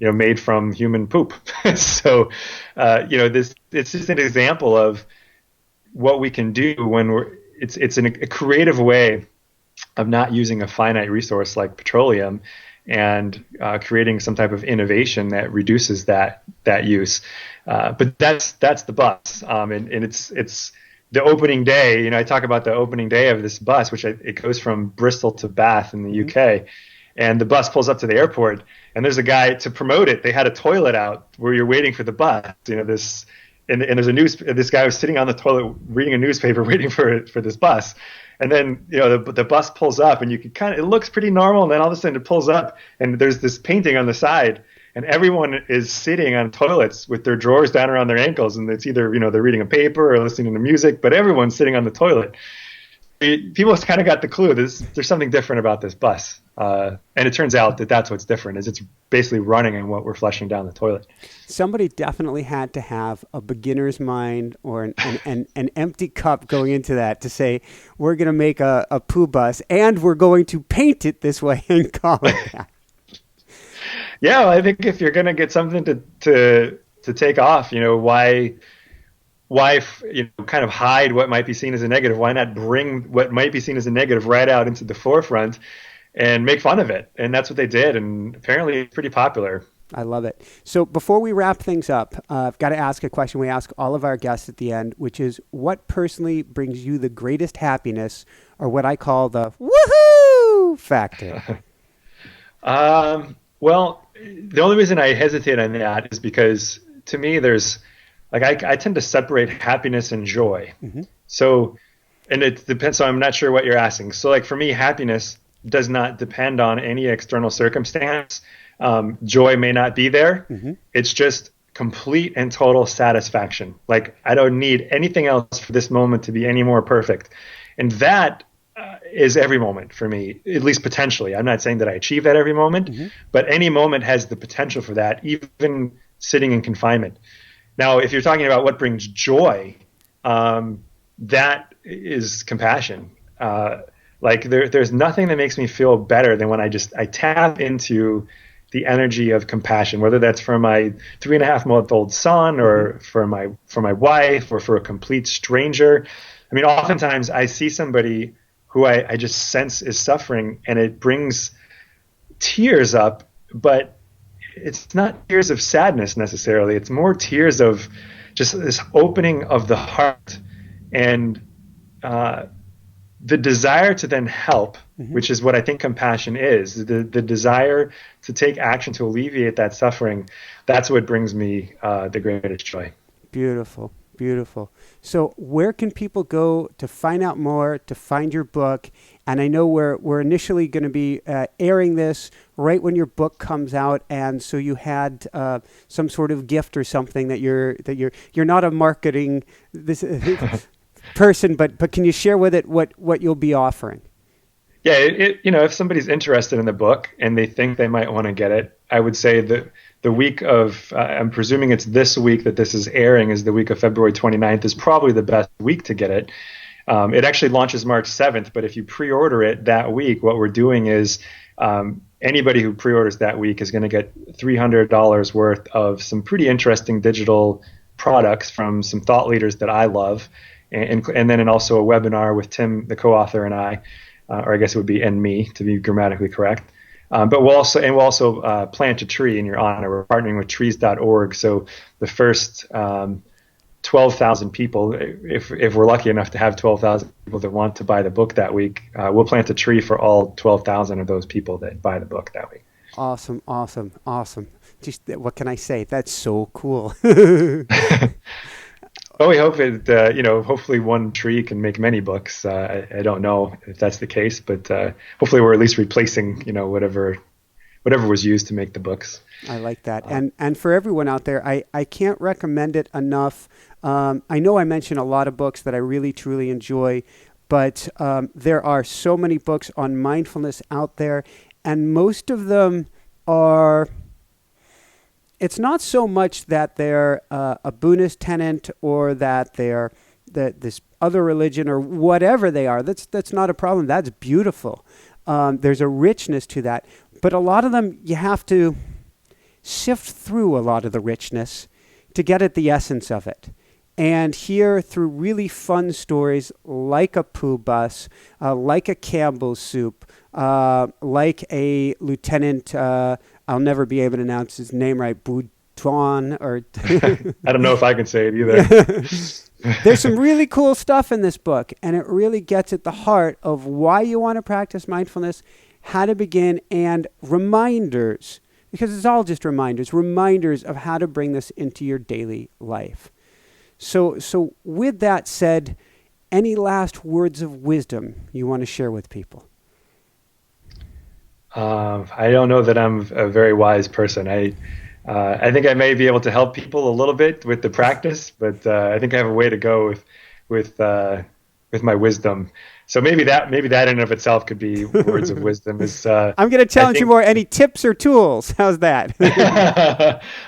made from human poop. So it's just an example of what we can do when it's a creative way of not using a finite resource like petroleum, and creating some type of innovation that reduces that use. But that's the bus, and it's the opening day. I talk about the opening day of this bus, which it goes from Bristol to Bath in the UK, and the bus pulls up to the airport, and there's a guy to promote it. They had a toilet out where you're waiting for the bus. And there's this guy was sitting on the toilet reading a newspaper, waiting for this bus. And then, the bus pulls up, and you can it looks pretty normal. And then all of a sudden it pulls up, and there's this painting on the side, and everyone is sitting on toilets with their drawers down around their ankles. And it's either, they're reading a paper or listening to music, but everyone's sitting on the toilet. People kind of got the clue. There's something different about this bus. And it turns out that that's what's different, is it's basically running on what we're flushing down the toilet. Somebody definitely had to have a beginner's mind or an empty cup going into that to say, we're going to make a poo bus and we're going to paint it this way and call it that. Yeah, well, I think if you're going to get something to take off, why kind of hide what might be seen as a negative? Why not bring what might be seen as a negative right out into the forefront and make fun of it? And that's what they did, and apparently it's pretty popular. I love it. So before we wrap things up, I've got to ask a question we ask all of our guests at the end, which is, what personally brings you the greatest happiness, or what I call the woohoo factor? Well, the only reason I hesitate on that is because, to me, there's I tend to separate happiness and joy. Mm-hmm. So, and it depends. So I'm not sure what you're asking. So for me, happiness does not depend on any external circumstance. Joy may not be there. Mm-hmm. It's just complete and total satisfaction. Like, I don't need anything else for this moment to be any more perfect. And that is every moment for me, at least potentially. I'm not saying that I achieve that every moment, but any moment has the potential for that, even sitting in confinement. Now, if you're talking about what brings joy, that is compassion. Like there's nothing that makes me feel better than when I tap into the energy of compassion, whether that's for my 3.5-month-old son or for my wife or for a complete stranger. I mean, oftentimes I see somebody who I just sense is suffering, and it brings tears up, but it's not tears of sadness necessarily. It's more tears of just this opening of the heart and the desire to then help, which is what I think compassion is, the desire to take action to alleviate that suffering. That's what brings me the greatest joy. Beautiful, beautiful. So where can people go to find out more, to find your book? And I know we're initially going to be airing this right when your book comes out, and so you had some sort of gift or something that you're not a marketing this person, but can you share with it what you'll be offering? Yeah, if somebody's interested in the book and they think they might want to get it, I would say that the week of, I'm presuming it's this week that this is airing, is the week of February 29th is probably the best week to get it. It actually launches March 7th, but if you pre-order it that week, what we're doing is anybody who pre-orders that week is going to get $300 worth of some pretty interesting digital products from some thought leaders that I love. And then also a webinar with Tim, the co-author, and I, or I guess it would be and me to be grammatically correct. But we'll also plant a tree in your honor. We're partnering with trees.org. So the first 12,000 people, if we're lucky enough to have 12,000 people that want to buy the book that week, we'll plant a tree for all 12,000 of those people that buy the book that week. Awesome. Just what can I say? That's so cool. Well, we hope it, hopefully one tree can make many books. I don't know if that's the case, but hopefully we're at least replacing, whatever was used to make the books. I like that. And for everyone out there, I can't recommend it enough. I know I mention a lot of books that I really, truly enjoy, but there are so many books on mindfulness out there, and most of them are... It's not so much that they're a Buddhist tenet or that they're this other religion or whatever they are. That's not a problem. That's beautiful. There's a richness to that. But a lot of them, you have to sift through a lot of the richness to get at the essence of it. And here, through really fun stories like a Poo Bus, like a Campbell's soup, like a Lieutenant... I'll never be able to announce his name right, Boudron, or... I don't know if I can say it either. There's some really cool stuff in this book, and it really gets at the heart of why you want to practice mindfulness, how to begin, and reminders, because it's all just reminders of how to bring this into your daily life. So with that said, any last words of wisdom you want to share with people? I don't know that I'm a very wise person. I think I may be able to help people a little bit with the practice, but I think I have a way to go with my wisdom. So maybe that in and of itself could be words of wisdom. I'm going to challenge you more. Any tips or tools? How's that?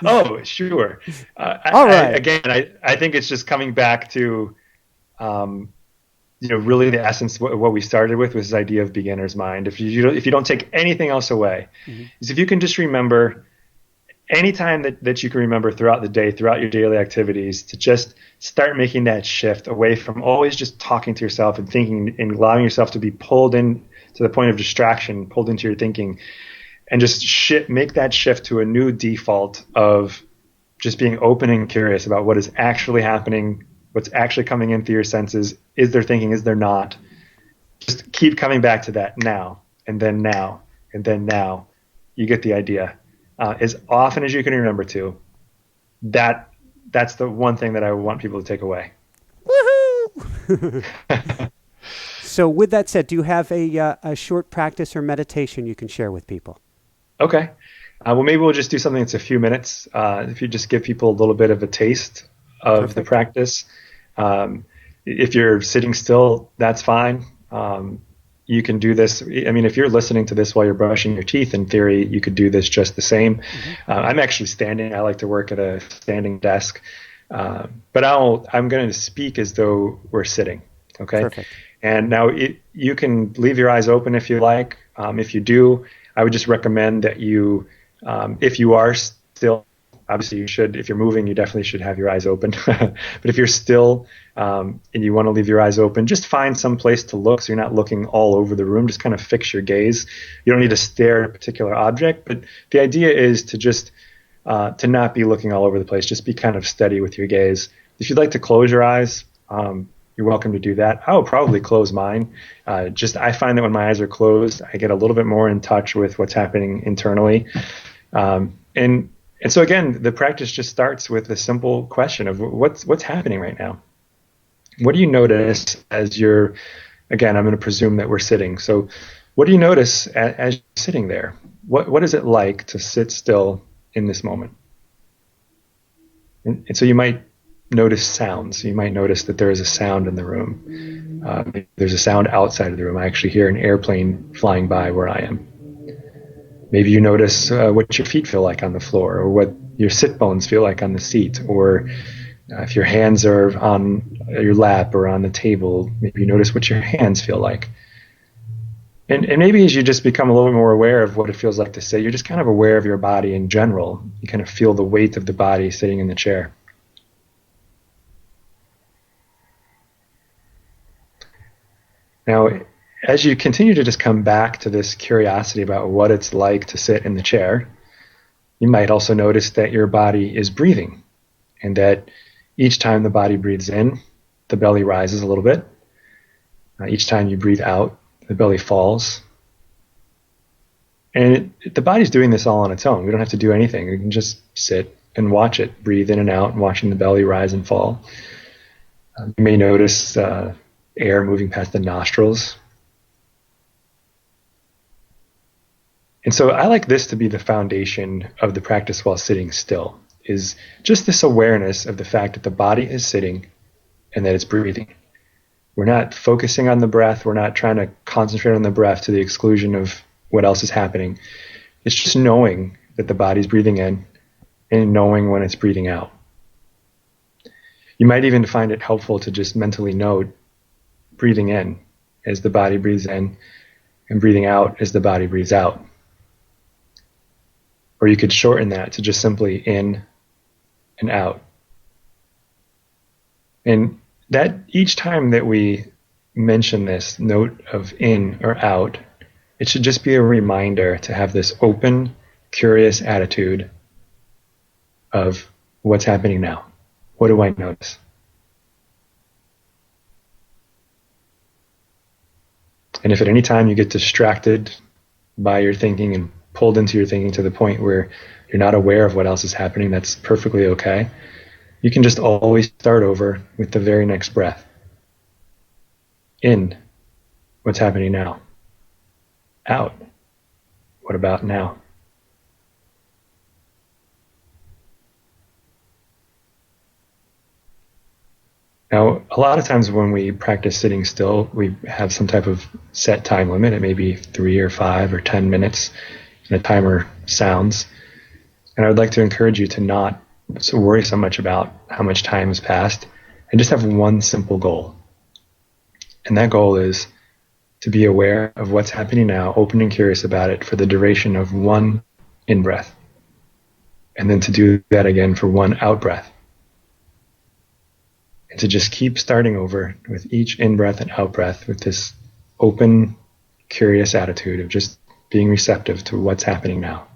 Oh, sure. All right. I think it's just coming back to. Really the essence, what we started with was this idea of beginner's mind. If you don't take anything else away, is if you can just remember any time that you can remember throughout the day, throughout your daily activities, to just start making that shift away from always just talking to yourself and thinking and allowing yourself to be pulled in to the point of distraction, pulled into your thinking, and just make that shift to a new default of just being open and curious about what is actually happening, what's actually coming in through your senses. Is there thinking? Is there not? Just keep coming back to that now, and then now, and then now. You get the idea. As often as you can remember to, that's the one thing that I want people to take away. Woohoo! So with that said, do you have a short practice or meditation you can share with people? Okay. Well, maybe we'll just do something that's a few minutes. If you just give people a little bit of a taste of the practice. If you're sitting still, that's fine. You can do this. I mean, if you're listening to this while you're brushing your teeth, in theory, you could do this just the same. I'm actually standing. I like to work at a standing desk. But I'm going to speak as though we're sitting. Okay. Perfect. And now you can leave your eyes open if you like. If you do, I would just recommend that you, if you are still, obviously you should, if you're moving, you definitely should have your eyes open. But if you're still and you want to leave your eyes open, just find some place to look so you're not looking all over the room. Just kind of fix your gaze. You don't need to stare at a particular object, but the idea is to just to not be looking all over the place. Just be kind of steady with your gaze. If you'd like to close your eyes, you're welcome to do that. I will probably close mine. I find that when my eyes are closed, I get a little bit more in touch with what's happening internally. And so again, the practice just starts with a simple question of what's happening right now. What do you notice as you're, again, I'm going to presume that we're sitting. So what do you notice as you're sitting there? What is it like to sit still in this moment? And so you might notice sounds. You might notice that there is a sound in the room. There's a sound outside of the room. I actually hear an airplane flying by where I am. Maybe you notice what your feet feel like on the floor, or what your sit bones feel like on the seat, or if your hands are on your lap or on the table, maybe you notice what your hands feel like. And maybe as you just become a little bit more aware of what it feels like to sit, you're just kind of aware of your body in general. You kind of feel the weight of the body sitting in the chair. Now, as you continue to just come back to this curiosity about what it's like to sit in the chair, you might also notice that your body is breathing, and that each time the body breathes in, the belly rises a little bit. Each time you breathe out, the belly falls. And the body's doing this all on its own. We don't have to do anything. We can just sit and watch it breathe in and out, and watching the belly rise and fall. You may notice air moving past the nostrils. And so I like this to be the foundation of the practice while sitting still, is just this awareness of the fact that the body is sitting and that it's breathing. We're not focusing on the breath. We're not trying to concentrate on the breath to the exclusion of what else is happening. It's just knowing that the body's breathing in and knowing when it's breathing out. You might even find it helpful to just mentally note breathing in as the body breathes in and breathing out as the body breathes out. Or you could shorten that to just simply in and out. And that each time that we mention this note of in or out, it should just be a reminder to have this open, curious attitude of what's happening now. What do I notice? And if at any time you get distracted by your thinking and pulled into your thinking to the point where you're not aware of what else is happening, that's perfectly okay. You can just always start over with the very next breath. In, what's happening now? Out, what about now? Now, a lot of times when we practice sitting still, we have some type of set time limit. It may be 3 or 5 or 10 minutes, and the timer sounds. And I would like to encourage you to not worry so much about how much time has passed, and just have one simple goal. And that goal is to be aware of what's happening now, open and curious about it for the duration of one in-breath. And then to do that again for one out-breath. And to just keep starting over with each in-breath and out-breath with this open, curious attitude of just being receptive to what's happening now.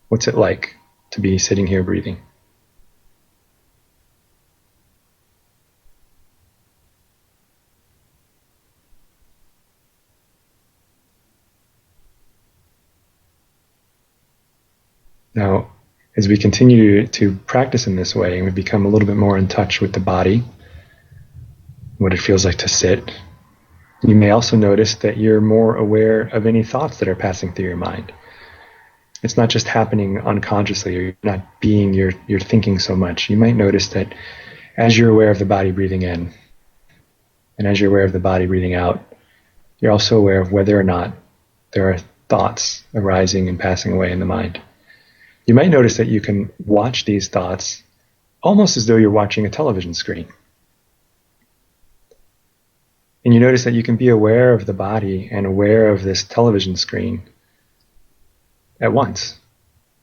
What's it like to be sitting here breathing? Now, as we continue to practice in this way and we become a little bit more in touch with the body, what it feels like to sit, you may also notice that you're more aware of any thoughts that are passing through your mind. It's not just happening unconsciously, or you're not being your thinking so much. You might notice that as you're aware of the body breathing in, and as you're aware of the body breathing out, you're also aware of whether or not there are thoughts arising and passing away in the mind. You might notice that you can watch these thoughts almost as though you're watching a television screen. And you notice that you can be aware of the body and aware of this television screen at once.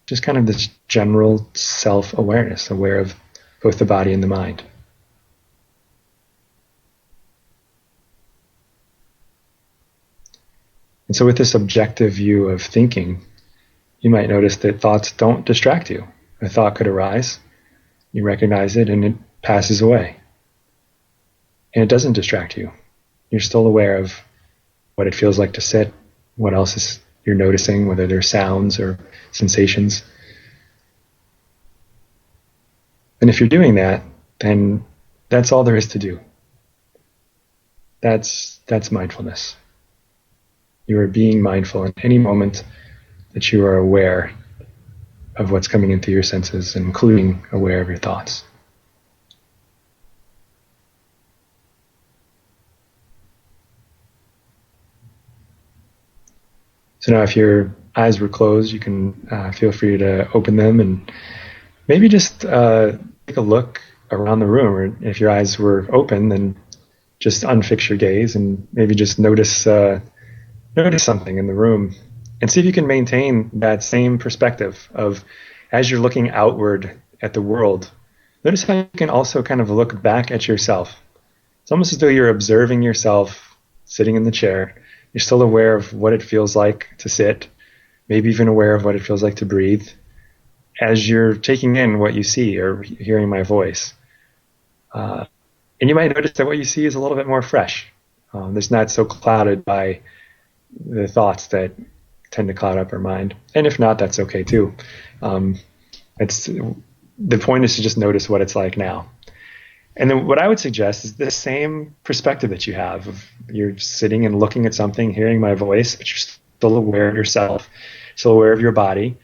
Just kind of this general self-awareness, aware of both the body and the mind. And so with this objective view of thinking, you might notice that thoughts don't distract you. A thought could arise, you recognize it, and it passes away. And it doesn't distract you. You're still aware of what it feels like to sit, what else is you're noticing, whether there's sounds or sensations. And if you're doing that, then that's all there is to do. That's mindfulness. You are being mindful in any moment that you are aware of what's coming into your senses, including aware of your thoughts. So now if your eyes were closed, you can feel free to open them and maybe just take a look around the room. Or if your eyes were open, then just unfix your gaze and maybe just notice something in the room, and see if you can maintain that same perspective of, as you're looking outward at the world, notice how you can also kind of look back at yourself. It's almost as though you're observing yourself sitting in the chair. You're still aware of what it feels like to sit, maybe even aware of what it feels like to breathe, as you're taking in what you see or hearing my voice. And you might notice that what you see is a little bit more fresh. It's not so clouded by the thoughts that tend to cloud up our mind. And if not, that's okay too. The point is to just notice what it's like now. And then what I would suggest is the same perspective that you have of you're sitting and looking at something, hearing my voice, but you're still aware of yourself, still aware of your body.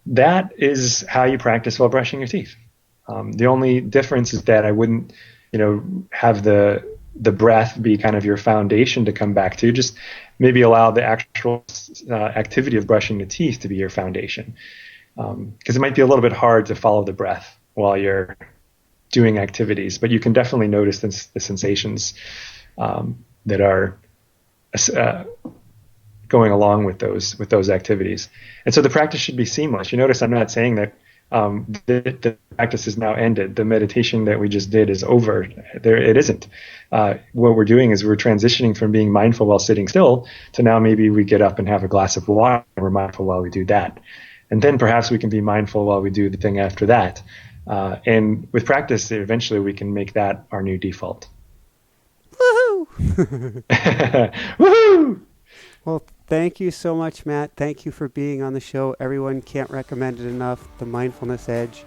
That is how you practice while brushing your teeth. The only difference is that I wouldn't, have the breath be kind of your foundation to come back to. Just maybe allow the actual activity of brushing the teeth to be your foundation. Because it might be a little bit hard to follow the breath while you're doing activities, but you can definitely notice the sensations that are going along with those activities. And so the practice should be seamless. You notice I'm not saying that the practice is now ended. The meditation that we just did is over. It isn't. What we're doing is we're transitioning from being mindful while sitting still to now maybe we get up and have a glass of water and we're mindful while we do that. And then perhaps we can be mindful while we do the thing after that. And with practice, eventually we can make that our new default. Woohoo! Woohoo! Well, thank you so much, Matt. Thank you for being on the show. Everyone can't recommend it enough, the Mindfulness Edge.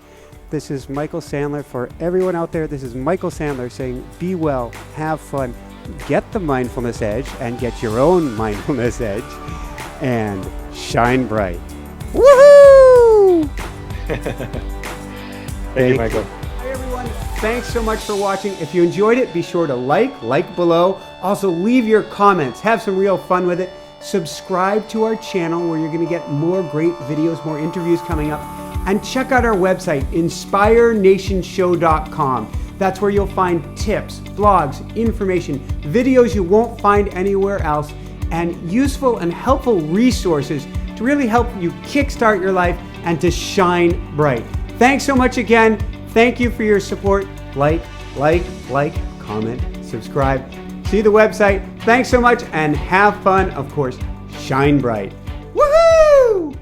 This is Michael Sandler. For everyone out there, this is Michael Sandler saying, be well, have fun, get the Mindfulness Edge and get your own Mindfulness Edge and shine bright. Woohoo! Thank you, Michael. Hi, everyone. Thanks so much for watching. If you enjoyed it, be sure to like below. Also, leave your comments. Have some real fun with it. Subscribe to our channel where you're going to get more great videos, more interviews coming up. And check out our website, inspirenationshow.com. That's where you'll find tips, blogs, information, videos you won't find anywhere else, and useful and helpful resources to really help you kickstart your life and to shine bright. Thanks so much again. Thank you for your support. Like, comment, subscribe. See the website. Thanks so much and have fun. Of course, shine bright. Woohoo!